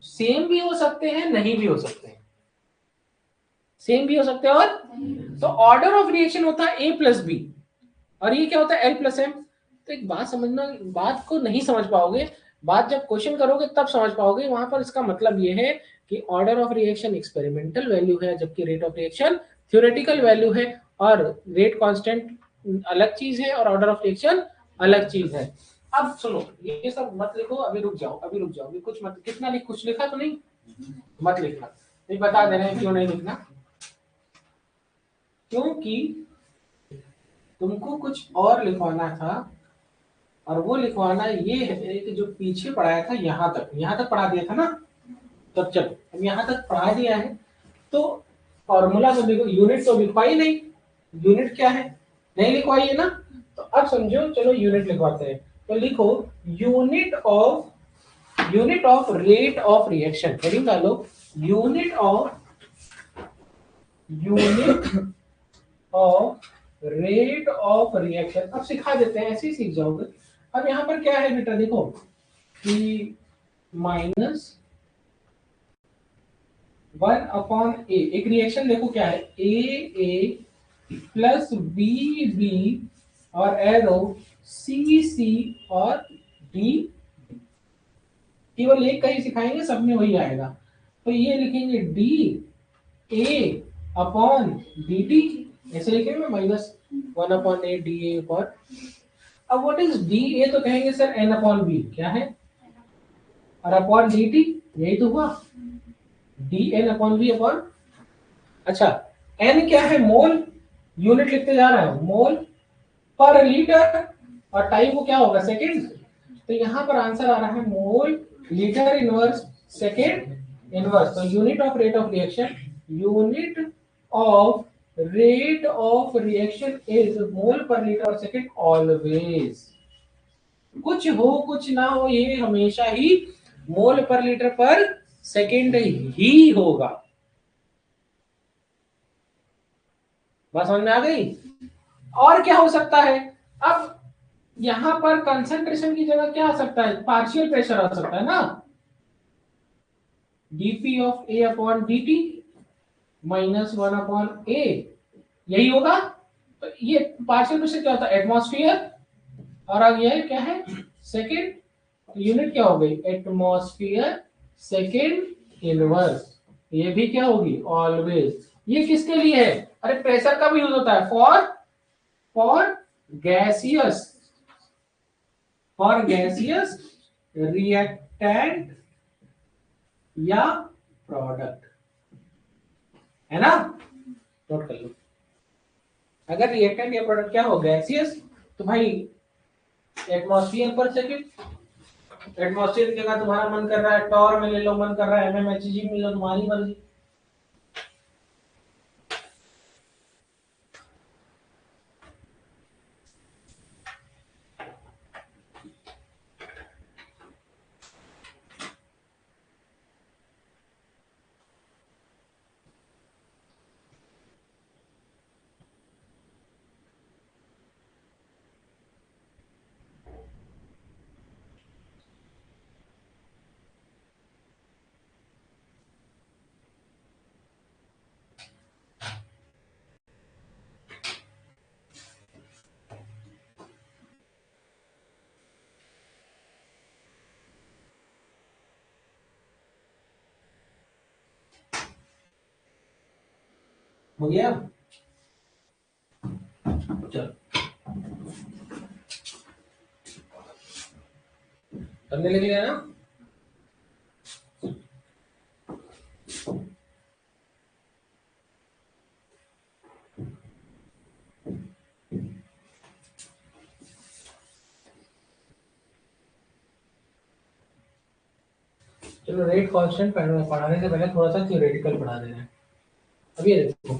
सेम भी हो सकते हैं, नहीं भी हो सकते हैं, सेम भी हो सकते हैं। और तो ऑर्डर ऑफ रिएक्शन होता है ए प्लस बी, और ये क्या होता है एल प्लस एम। तो एक बात समझना, बात को नहीं समझ पाओगे, बात जब क्वेश्चन करोगे तब समझ पाओगे। वहां पर इसका मतलब ये है कि order of reaction experimental value है, जबकि rate of reaction theoretical value है, और रेट कांस्टेंट अलग चीज है और ऑर्डर ऑफ रिएक्शन अलग चीज है। अब सुनो, ये सब मत लिखो, अभी रुक जाओ, अभी रुक जाओ, अभी कुछ मत, कितना लिख, कुछ लिखा तो नहीं, मत लिखना। नहीं बता दे रहे हैं क्यों नहीं लिखना, क्योंकि तुमको कुछ और लिखवाना था, और वो लिखवाना ये है कि जो पीछे पढ़ाया था यहाँ तक पढ़ा दिया था ना, तब चलो अब यहाँ तक पढ़ा दिया है तो फॉर्मूला तो देखो, यूनिट तो लिखवाई नहीं, यूनिट क्या है नहीं लिखवाई है ना। तो अब समझो, चलो यूनिट लिखवाते हैं। तो लिखो unit of rate of reaction, heading डालो unit of rate of reaction. अब सिखा देते हैं, ऐसे ही सीख जाओगे। अब यहाँ पर क्या है बेटा, देखो कि माइनस 1/a, एक रिएक्शन देखो क्या है, ए प्लस बी और एरो सी और डी। केवल एक का ही सिखाएंगे, सब में वही आएगा। तो ये लिखेंगे D A upon D T, ऐसे लिखेंगे -1/a डी ए अपॉन। अब व्हाट इज डी ए, तो कहेंगे सर n अपॉन बी, क्या है, और अपॉन डी टी, यही तो हुआ D N upon B upon. अच्छा n क्या है, मोल, यूनिट लिखते जा रहा है मोल पर लीटर, और टाइम को क्या होगा, सेकेंड। तो यहाँ पर आंसर आ रहा है mole litre inverse second inverse. तो unit of rate of reaction, unit of rate of reaction is mole per litre second always. कुछ हो कुछ ना हो, ये हमेशा ही मोल पर लीटर पर सेकेंड ही होगा। बात समझ में आ गई। और क्या हो सकता है, अब यहां पर कंसंट्रेशन की जगह क्या आ सकता है, पार्शियल प्रेशर आ सकता है ना, dp of a upon dt -1/a, यही होगा। तो ये पार्शियल प्रेशर क्या होता है, एटमॉस्फेयर, और अब यह क्या है, सेकेंड। तो यूनिट क्या हो गई, एटमॉस्फेयर सेकेंड इनवर्स, ये भी क्या होगी, ऑलवेज। ये किसके लिए है, अरे प्रेशर का भी यूज होता है, फॉर गैसियस रिएक्टेंट या प्रोडक्ट, है ना, नोट कर लो। अगर रिएक्टेंट या प्रोडक्ट क्या हो, गैसियस, तो भाई एटमॉस्फेयर पर सेकेंड, एटमॉस्फेयर की जगह तुम्हारा मन कर रहा है टॉर में ले लो, मन कर रहा है mmHg में लो, तुम्हारी मर्जी। हो गया, चलो करने लगे ना। चलो रेट कांस्टेंट पढ़ाने से पहले थोड़ा सा थ्योरेटिकल पढ़ा देना है। अब ये देखो,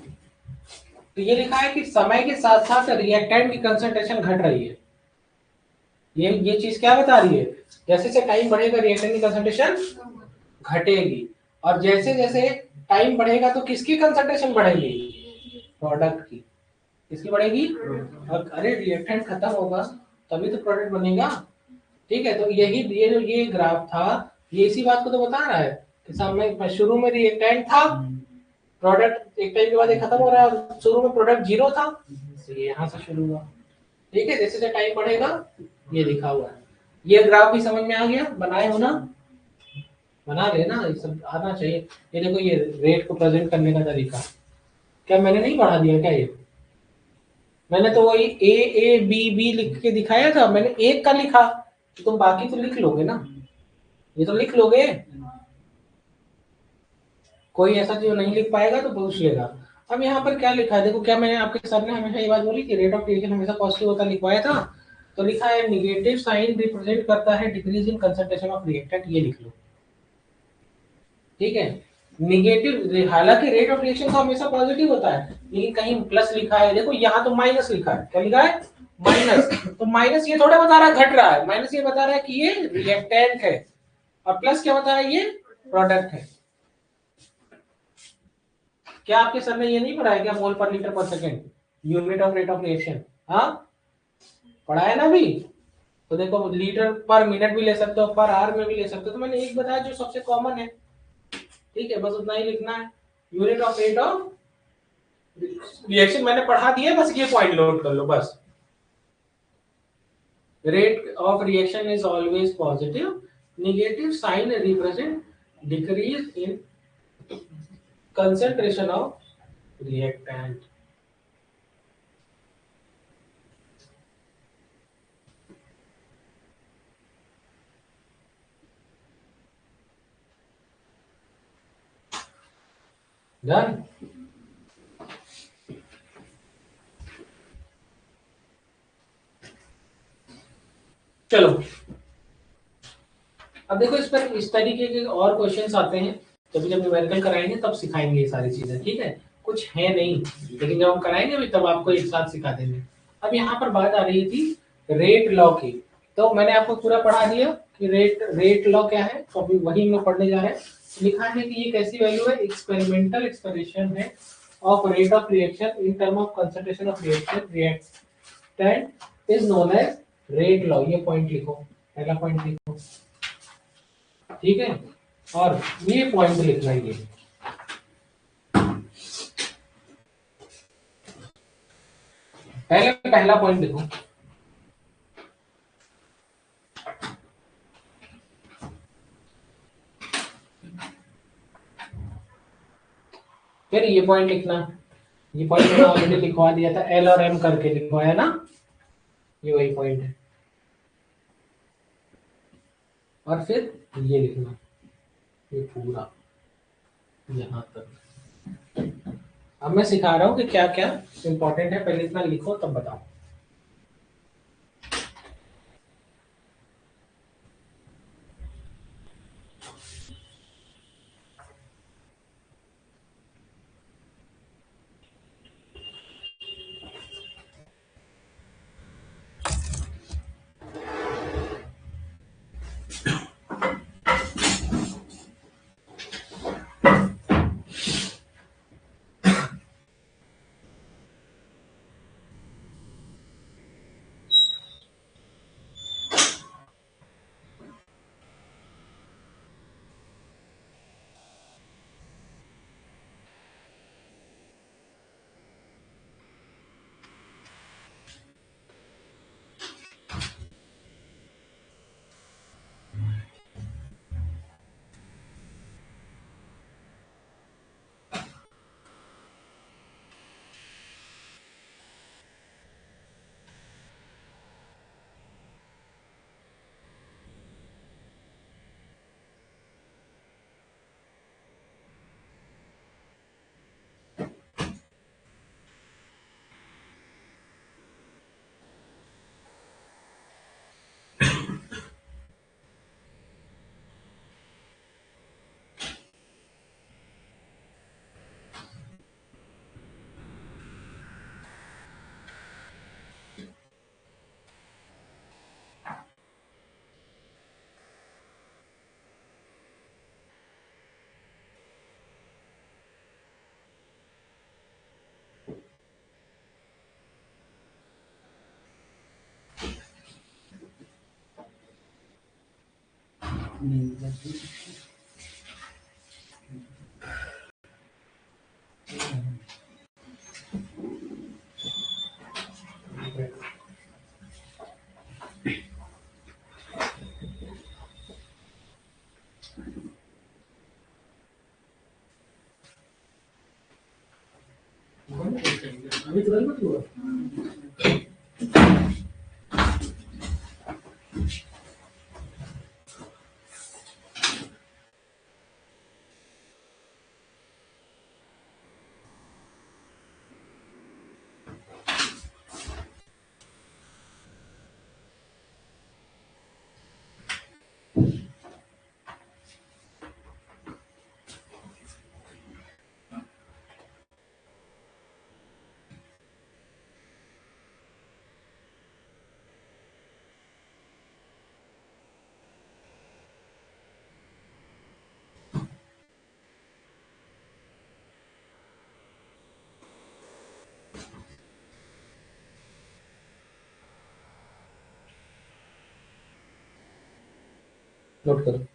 तो ये लिखा है कि समय के साथ साथ रिएक्टेंट की कंसंट्रेशन घट रही है। ये चीज क्या बता रही है, जैसे जैसे टाइम बढ़ेगा रिएक्टेंट की कंसंट्रेशन घटेगी, और जैसे जैसे टाइम बढ़ेगा तो किसकी कंसंट्रेशन बढ़ेगी, प्रोडक्ट की। किसकी बढ़ेगी, अरे रिएक्टेंट खत्म होगा तभी तो प्रोडक्ट बनेगा। ठीक है, तो यही ये जो ये ग्राफ था, ये इसी बात को तो बता रहा है कि सामने शुरू में रिएक्टेंट था, प्रोडक्ट एक टाइम के बाद खत्म हो रहा है, शुरू में प्रोडक्ट 0 था, तो ये यहाँ से शुरू हुआ। ठीक है, जैसे जैसे टाइम बढ़ेगा, ये लिखा हुआ है। ये ग्राफ भी समझ में आ गया, बनाए हो ना, बना लेना, ये सब आना चाहिए। ये देखो, ये रेट को प्रेजेंट करने का तरीका, क्या मैंने नहीं बढ़ा दिया क्या, ये मैंने तो वही ए बी बी लिख के दिखाया था, मैंने एक का लिखा, तो तुम बाकी तो लिख लोगे ना, ये तो लिख लोगे। कोई ऐसा जो नहीं लिख पाएगा तो पूछ लेगा। अब यहाँ पर क्या लिखा है, देखो क्या मैंने आपके सर ने हमेशा ये बात बोली कि रेट ऑफ रिएक्शन हमेशा पॉजिटिव होता लिखवाया था, तो लिखा है निगेटिव साइन रिप्रेजेंट करता है decrease in concentration of reactant, ये लिख लो। ठीक है, निगेटिव, हालांकि रेट ऑफ रिएक्शन तो हमेशा पॉजिटिव होता है, लेकिन कहीं प्लस लिखा है, देखो यहाँ तो माइनस लिखा है, क्या लिखा है, माइनस, तो माइनस ये थोड़ा बता रहा है घट रहा है, माइनस ये बता रहा है कि ये रिएक्टेंट है, और प्लस क्या बता रहा है, ये प्रोडक्ट है। क्या आपके सर ने ये नहीं पढ़ा है क्या, मोल पर लीटर पर second, unit of rate of reaction? हाँ पढ़ा है ना अभी। तो देखो लीटर पर मिनट भी ले सकते हो, पर आवर में भी ले सकते हो, तो मैंने एक बताया जो सबसे कॉमन है, ठीक है, बस उतना ही लिखना है। Unit of rate of reaction मैंने पढ़ा दिया, बस ये पॉइंट नोट कर लो बस। Rate of reaction is always positive. Negative sign represent decrease in concentration of reactant. Done. चलो अब देखो इस पर इस तरीके के और क्वेश्चंस आते हैं, जब न्यूमेरिकल कराएंगे तब सिखाएंगे ये सारी चीजें, ठीक है, कुछ है नहीं, लेकिन जब हम कराएंगे भी तब आपको एक साथ सिखा देंगे। अब यहाँ पर बात आ रही थी रेट लॉ की, तो मैंने आपको पूरा पढ़ा दिया कि रेट लॉ क्या है, तो अभी वही हम लोग पढ़ने जा रहे हैं। लिखा है कि ये कैसी वैल्यू है, एक्सपेरिमेंटल एक्सप्रेशन है of rate of reaction in term of concentration of reaction reactant is known as rate law. ये पॉइंट लिखो, पहला पॉइंट लिखो, ठीक है, और ये पॉइंट लिखना है, ये पहले पहला पॉइंट लिखो। फिर ये पॉइंट लिखना, ये पॉइंट मैंने ऑलरेडी लिखवा दिया था, एल और एम करके लिखवाया ना, ये वही पॉइंट है। और फिर ये लिखना, ये पूरा यहाँ तक। अब मैं सिखा रहा हूँ कि क्या क्या इंपॉर्टेंट है, पहले इतना लिखो तब बताओ। अभी तुरंत हुआ। नोट करो।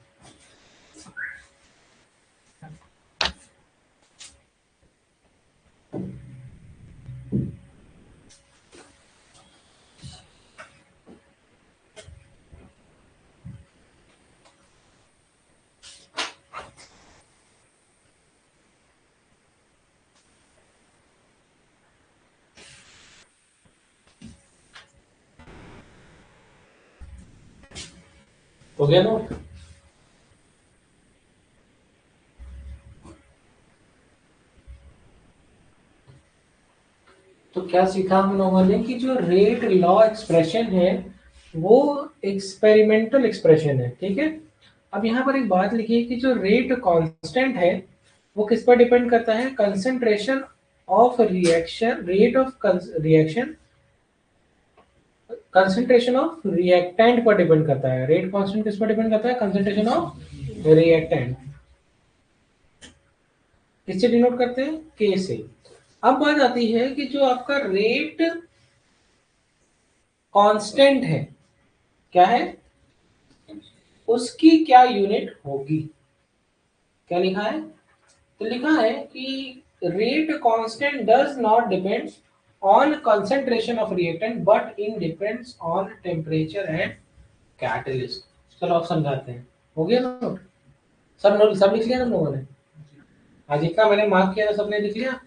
हो गया नोट? तो क्या सीखा हम लोगों ने कि जो रेट लॉ एक्सप्रेशन है वो एक्सपेरिमेंटल एक्सप्रेशन है, ठीक है। अब यहाँ पर एक बात लिखी है कि जो रेट कांस्टेंट है वो किस पर डिपेंड करता है? Concentration of reaction, rate of reaction, concentration of reactant पर डिपेंड करता है। रेट कांस्टेंट किस पर डिपेंड करता है? Concentration of reactant. किससे डिनोट करते हैं? के से। अब बात आती है कि जो आपका रेट कांस्टेंट है, क्या है उसकी क्या यूनिट होगी? क्या लिखा है? तो लिखा है कि rate constant does not depend on concentration of reactant but in depends on temperature and catalyst. चलो आप समझाते हैं। हो गया नोट? सब नोट सब लिख लिया तुम लोगों ने? आज जितना मैंने मार्क किया था सबने लिख लिया?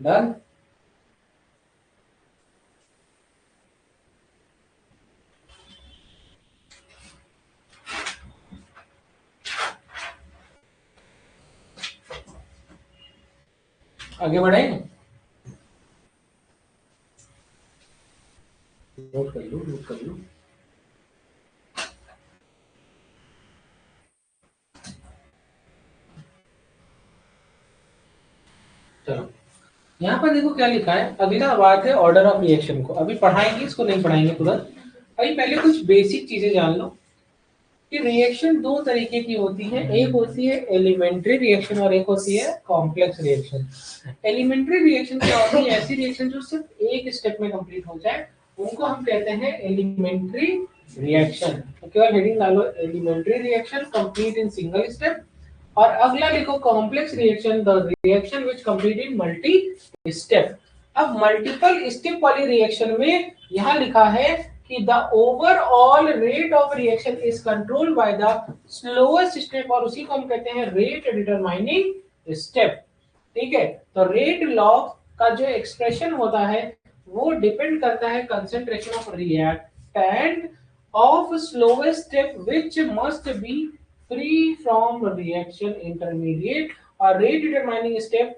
डन। आगे बढ़े? नोट कर लो, नोट कर लो। चलो यहाँ पर देखो क्या लिखा है। अगला बात है ऑर्डर ऑफ रिएक्शन को। अभी पढ़ाएंगे, इसको नहीं पढ़ाएंगे तुरंत। अभी पहले कुछ बेसिक चीजें जान लो कि रिएक्शन दो तरीके की होती है। एक होती है एलिमेंट्री रिएक्शन और एक होती है कॉम्प्लेक्स रिएक्शन। एलिमेंट्री रिएक्शन क्या होती है? ऐसी रिएक्शन जो सिर्फ एक स्टेप में कंप्लीट हो जाए, उनको हम कहते हैं एलिमेंट्री रिएक्शन। तो केवल हेडिंग डालो elementary reaction complete in single step. और अगला लिखो complex reaction, the reaction which complete in multi step. अब मल्टीपल स्टेप वाली रिएक्शन में यहाँ लिखा है कि the overall rate of reaction is controlled by the slowest step, और उसी को हम कहते हैं रेट डिटरमाइनिंग स्टेप। ठीक है, तो रेट लॉ का जो एक्सप्रेशन होता है वो डिपेंड करता है concentration of reactant of slowest step which must be free from reaction intermediate, और rate determining step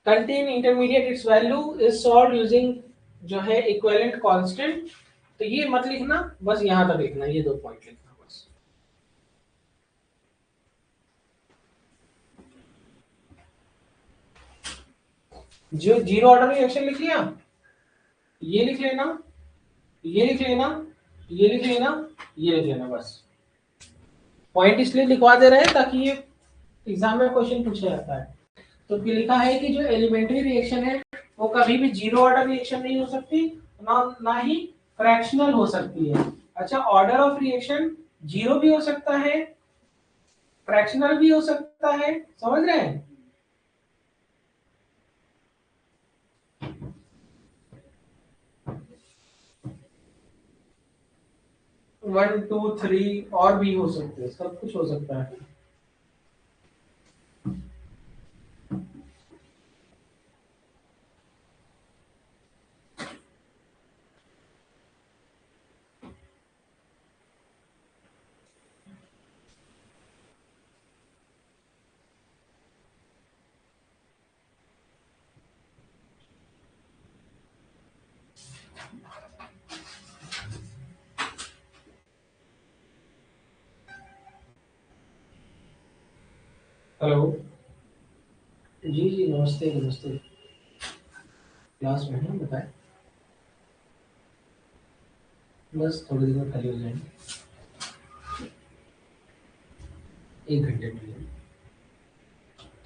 contain intermediate, its value is solved using जो है इक्विवेलेंट कांस्टेंट। तो ये मत लिखना, बस यहां तक लिखना, ये दो पॉइंट लिखना बस। जो जीरो ऑर्डर रिएक्शन लिख लिया, ये लिख लेना, ये लिख लेना, ये लिख लेना, ये लिख लेना, बस। पॉइंट इसलिए लिखवा दे रहे हैं ताकि ये एग्जाम में क्वेश्चन पूछा जाता है। तो लिखा है कि जो एलिमेंट्री रिएक्शन है वो कभी भी जीरो ऑर्डर रिएक्शन नहीं हो सकती, ना ही फ्रैक्शनल हो सकती है। अच्छा, ऑर्डर ऑफ रिएक्शन जीरो भी हो सकता है, फ्रैक्शनल भी हो सकता है, समझ रहे हैं? 1 2 3 और भी हो सकते हैं, सब कुछ हो सकता है। हेलो। जी जी, नमस्ते नमस्ते। क्लास में है, बताएं। बस थोड़ी देर में खाली हो जाएंगे, 1 घंटे में।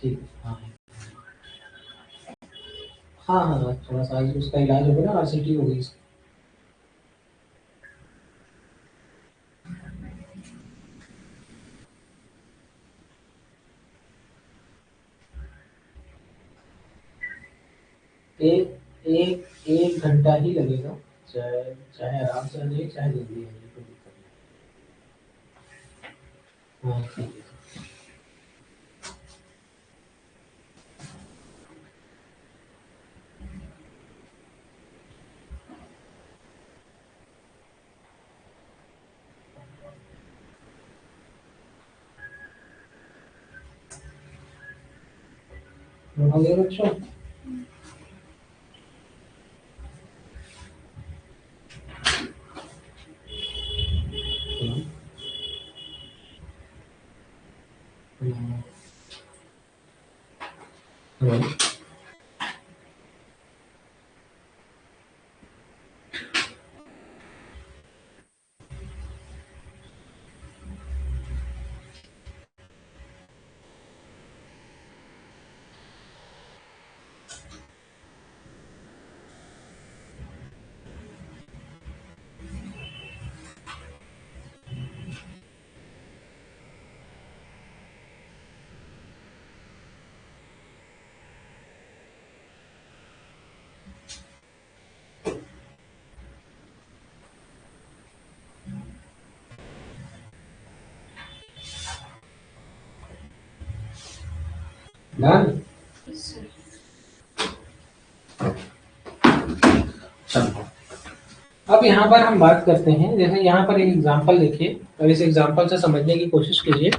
ठीक है, हाँ हाँ हाँ हाँ, थोड़ा सा आज उसका इलाज हो गया ना, RCT हो गई इसकी। एक घंटा ही लगेगा, चाहे चाहे आराम से आ जाए चाहे जल्दी आ जाए, कोई दिक्कत नहीं। हाँ ठीक है। हो गया बच्चों? हेलो। डन। चलो, अब यहाँ पर हम बात करते हैं, जैसे यहाँ पर एक एग्जांपल देखिए और इस एग्जांपल से समझने की कोशिश कीजिए।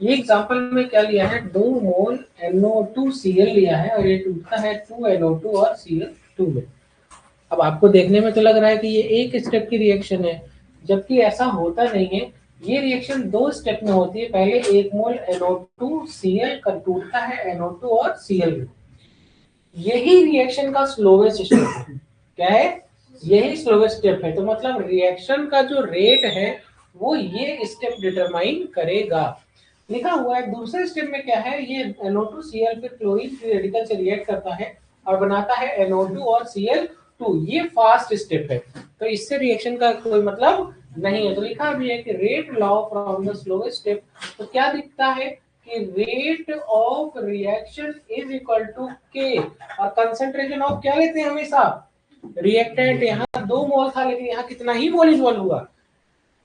ये एग्जांपल में क्या लिया है, 2 मोल NO2Cl लिया है और ये टूटता है 2NO2 और Cl2 में। अब आपको देखने में तो लग रहा है कि ये एक स्टेप की रिएक्शन है, जबकि ऐसा होता नहीं है। ये रिएक्शन 2 स्टेप में होती है। पहले 1 मोल NO2Cl टूटता है NO2 और Cl में। यही रिएक्शन का स्लोवेस्ट स्टेप है। क्या है? यही स्लोवेस्ट स्टेप है। तो मतलब रिएक्शन का जो रेट है वो ये स्टेप डिटरमाइन करेगा। लिखा हुआ है दूसरे स्टेप में क्या है, ये NO2Cl फिर क्लोरीन फ्री रेडिकल से रिएक्ट करता है और बनाता है NO2 और Cl2। ये फास्ट स्टेप है, तो इससे रिएक्शन का कोई मतलब नहीं है। तो लिखा भी है कि rate law from the slowest step. तो क्या दिखता है कि rate of reaction is equal to k, और कंसंट्रेशन ऑफ क्या लेते हैं हमेशा, रिएक्टेंट। यहाँ 2 मोल था लेकिन यहाँ कितना ही मोल इन्वॉल्व हुआ,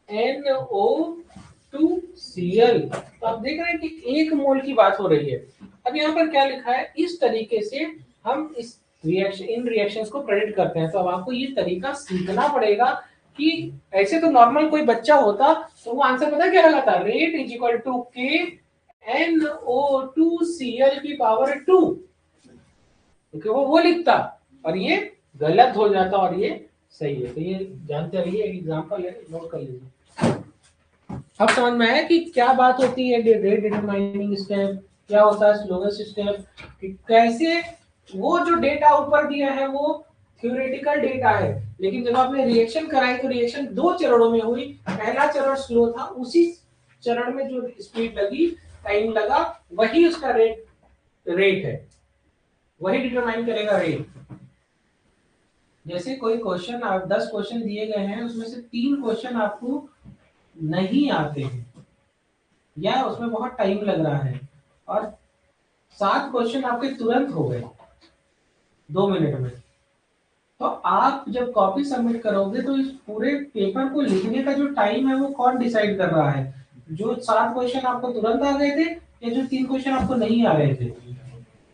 NO2Cl। तो आप देख रहे हैं कि 1 मोल की बात हो रही है। अब यहाँ पर क्या लिखा है, इस तरीके से हम इस रिएक्शन इन रिएक्शंस को प्रेडिक्ट करते हैं। तो अब आपको ये तरीका सीखना पड़ेगा कि ऐसे तो नॉर्मल कोई बच्चा होता तो वो आंसर पता क्या लगाता, रेट इज इक्वल टू के NO2Cl की पावर 2, क्योंकि वो लिखता और ये गलत हो जाता और ये सही है। तो ये जानते रहिए, एग्जांपल है, नोट कर लीजिए। अब समझ में आया कि क्या बात होती है रेट डिटरमाइनिंग स्टेप, क्या होता है स्लोवेस्ट स्टेप, कि कैसे वो जो डेटा ऊपर दिया है वो थ्योरेटिकल डेटा है, लेकिन जब आपने रिएक्शन कराई तो रिएक्शन 2 चरणों में हुई। पहला चरण स्लो था, उसी चरण में जो स्पीड लगी, टाइम लगा, वही उसका रेट है, वही डिटरमाइन करेगा रेट। जैसे कोई क्वेश्चन, आप 10 क्वेश्चन दिए गए हैं, उसमें से 3 क्वेश्चन आपको नहीं आते हैं या उसमें बहुत टाइम लग रहा है, और 7 क्वेश्चन आपके तुरंत हो गए 2 मिनट में, तो आप जब कॉपी सबमिट करोगे तो इस पूरे पेपर को लिखने का जो टाइम है वो कौन डिसाइड कर रहा है, जो 7 क्वेश्चन आपको तुरंत आ गए थे या जो 3 क्वेश्चन आपको नहीं आ रहे थे?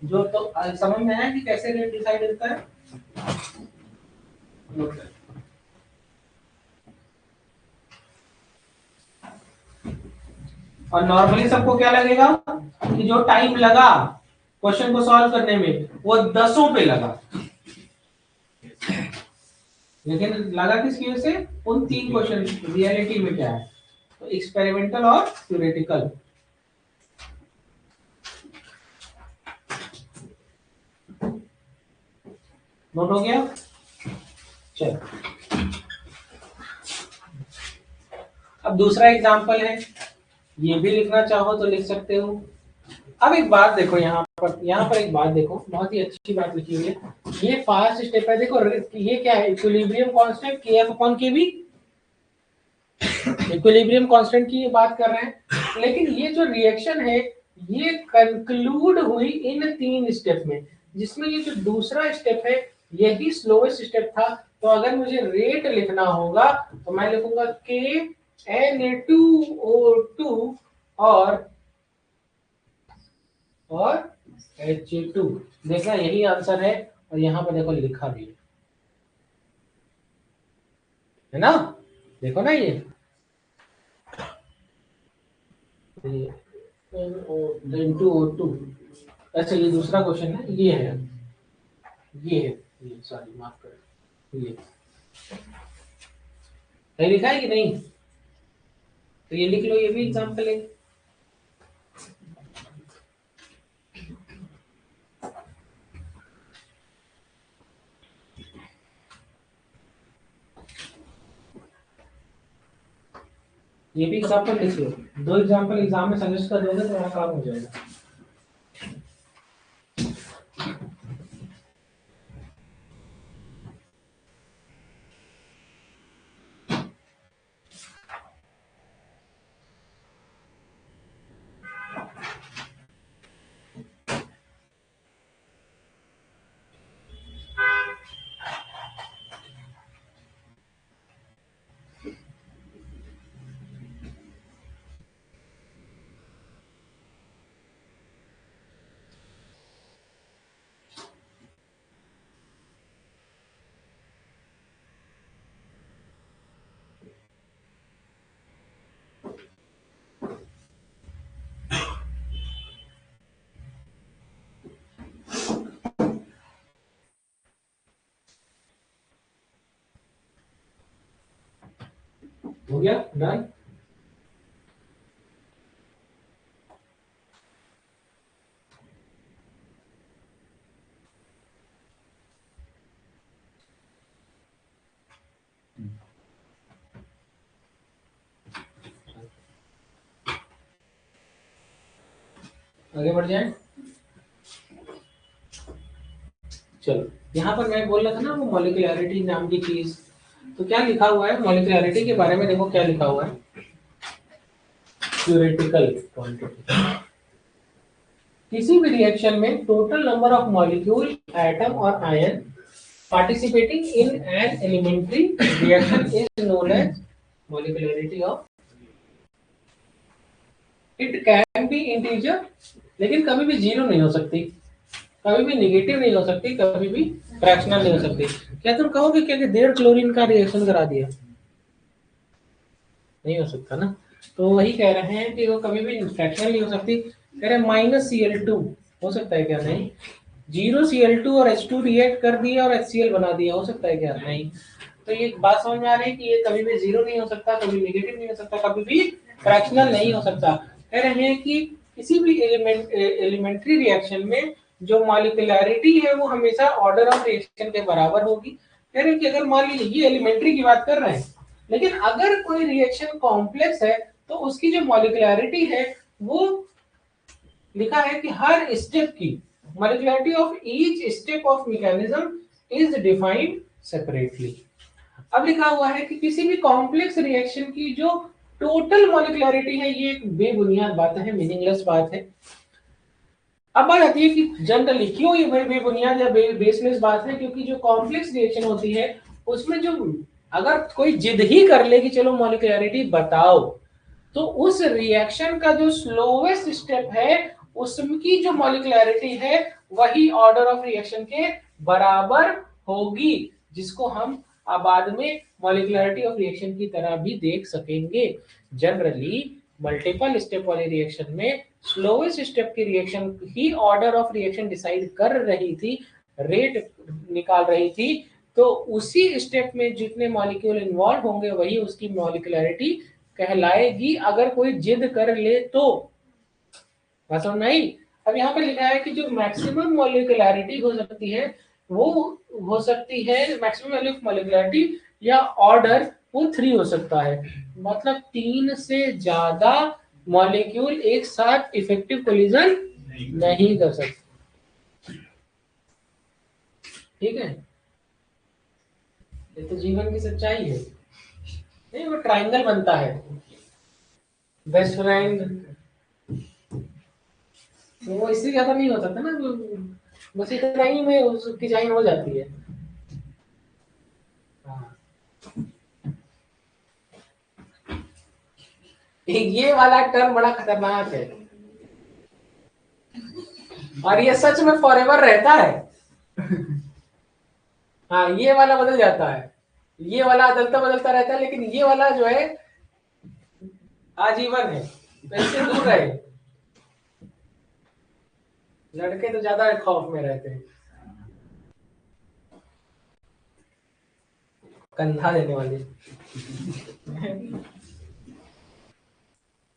जो, तो समझ में आया कि कैसे रेट डिसाइड होता है। और नॉर्मली सबको क्या लगेगा कि जो टाइम लगा क्वेश्चन को सॉल्व करने में वो 10 पे लगा, लेकिन लगा किसकी वजह से, उन 3 क्वेश्चन। रियलिटी में क्या है, तो एक्सपेरिमेंटल और थ्योरेटिकल। नोट हो गया? चलो, अब दूसरा एग्जांपल है, ये भी लिखना चाहो तो लिख सकते हो। अब एक बात देखो, यहाँ पर एक बात देखो, बहुत ही अच्छी बात लिखी हुई है। ये फर्स्ट स्टेप है, देखो ये क्या है, equilibrium constant kF/kV, equilibrium constant की ये बात कर रहे हैं। लेकिन ये जो रिएक्शन है ये कंक्लूड हुई इन 3 स्टेप में, जिसमें ये जो दूसरा स्टेप है यही स्लोएस्ट स्टेप था। तो अगर मुझे रेट लिखना होगा तो मैं लिखूंगा KNA2O2 और H2। देखना यही आंसर है, और यहाँ पर देखो लिखा भी है ना, देखो ना ये N2O2। अच्छा ये दूसरा क्वेश्चन है, ये है, ये सॉरी माफ कर, ये नहीं लिखा है कि नहीं, तो ये लिख लो, ये भी एग्जांपल है। ये भी एग्जांपल लिख लो, 2 एग्जांपल एग्जाम में सजेस्ट कर दोगे तो काम हो जाएगा। हो गया डन। आगे बढ़ जाए, चलो यहाँ पर मैं बोल रहा था ना वो मॉलिक्यूलरिटी नाम की चीज, तो क्या लिखा हुआ है मॉलिक्यूलरिटी के बारे में, देखो क्या लिखा हुआ है, थ्योरेटिकल क्वांटिटी। किसी भी रिएक्शन में total number of molecule, atom और ion participating in an elementary reaction is known as molecularity of, it can be integer, लेकिन कभी भी जीरो नहीं हो सकती, कभी भी नेगेटिव नहीं हो सकती, कभी भी फ्रैक्शनल नहीं हो सकती। क्या तुम कहोगे क्या कि 1.5 क्लोरीन का रिएक्शन करा दिया, नहीं हो सकता ना, तो वही कह रहे हैं कि वो कभी भी फ्रैक्शनल नहीं हो सकती। कह रहे -Cl2 हो सकता है क्या, नहीं। 0Cl2 और H2 रिएक्ट कर दिया और HCl बना दिया, हो सकता है क्या, नहीं। तो ये बात समझ में आ रही है कि ये कभी भी जीरो नहीं हो सकता, कभी नेगेटिव नहीं हो सकता, कभी भी फ्रैक्शनल नहीं हो सकता। कह रहे हैं कि किसी भी एलिमेंट्री रिएक्शन में जो मॉलिक्यूलरिटी है वो हमेशा ऑर्डर ऑफ रिएक्शन के बराबर होगी। कह रहे हैं कि अगर मान लीजिए ये एलिमेंट्री की बात कर रहे हैं, लेकिन अगर कोई रिएक्शन कॉम्प्लेक्स है तो उसकी जो मॉलिक्यूलरिटी है वो लिखा है कि हर स्टेप की molecularity of each step of mechanism is defined separately। अब लिखा हुआ है कि किसी भी कॉम्प्लेक्स रिएक्शन की जो टोटल मॉलिक्यूलरिटी है, ये एक बेबुनियाद बात है, मीनिंगलेस बात है। अब बात आती है कि जनरली क्यों ये बेबुनियाद या बेसलेस बात है, क्योंकि जो कॉम्प्लेक्स रिएक्शन होती है उसमें जो अगर कोई जिद ही कर ले कि चलो मॉलिक्यूलरिटी बताओ, तो उस रिएक्शन का जो स्लोवेस्ट स्टेप है उसकी जो मॉलिक्यूलरिटी है वही ऑर्डर ऑफ रिएक्शन के बराबर होगी, जिसको हम बाद में मॉलिक्यूलरिटी ऑफ रिएक्शन की तरह भी देख सकेंगे। जनरली मल्टीपल स्टेप वाले रिएक्शन में स्लोएस्ट स्टेप की reaction he order of reaction decide कर रही थी, रेट निकाल रही थी, तो उसी स्टेप में जितने मॉलिक्यूल इन्वॉल्व होंगे वही उसकी मॉलिक्यूलरिटी कहलाएगी, अगर कोई जिद कर ले तो। बात समझ में आई। अब यहाँ पे लिखा है कि जो मैक्सिमम मॉलिक्यूलरिटी हो सकती है वो हो सकती है मैक्सिमम वैल्यू ऑफ मॉलिक्यूलरिटी या ऑर्डर वो 3 हो सकता है। मतलब 3 से ज्यादा मॉलिक्यूल एक साथ इफेक्टिव कोलिजन नहीं कर सकते। ठीक है, ये तो जीवन की सच्चाई है। नहीं, वो ट्रायंगल बनता है, बेस्ट फ्रेंड, वो इससे ज्यादा नहीं होता था ना, बस इतना ही में उसकी जाइन हो जाती है। हाँ। ये वाला टर्म बड़ा खतरनाक है, और ये सच में फॉरएवर रहता है। हाँ, ये वाला बदल जाता है, ये वाला बदलता बदलता रहता है, लेकिन ये वाला जो है आजीवन है, तो इससे दूर रहे। लड़के तो ज्यादा खौफ में रहते हैं। कंधा देने वाली।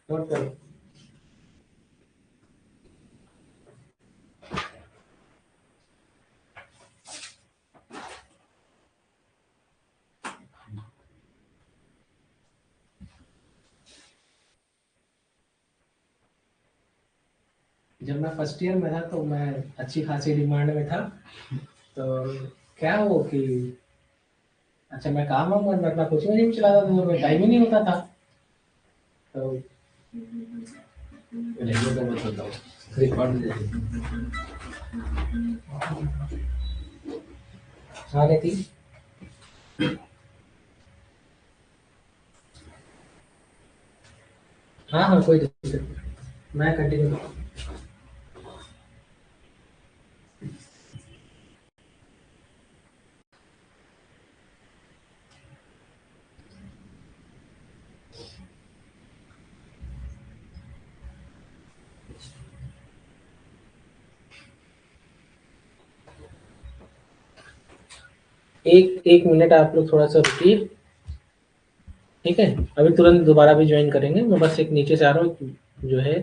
नोट करो। जब मैं फर्स्ट ईयर में था तो मैं अच्छी खासी डिमांड में था। तो क्या हो कि अच्छा, मैं काम वाम मैं अपना कोचिंग वोचिंग चलाता था, तो टाइम ही नहीं होता था। तो रिकॉर्ड आने थी। हाँ हाँ, कोई दिक्कत नहीं, मैं कंटिन्यू करूँ। एक एक मिनट आप लोग थोड़ा सा रुकिए। ठीक है, अभी तुरंत दोबारा भी ज्वाइन करेंगे। मैं बस एक नीचे से आ रहा हूँ, जो है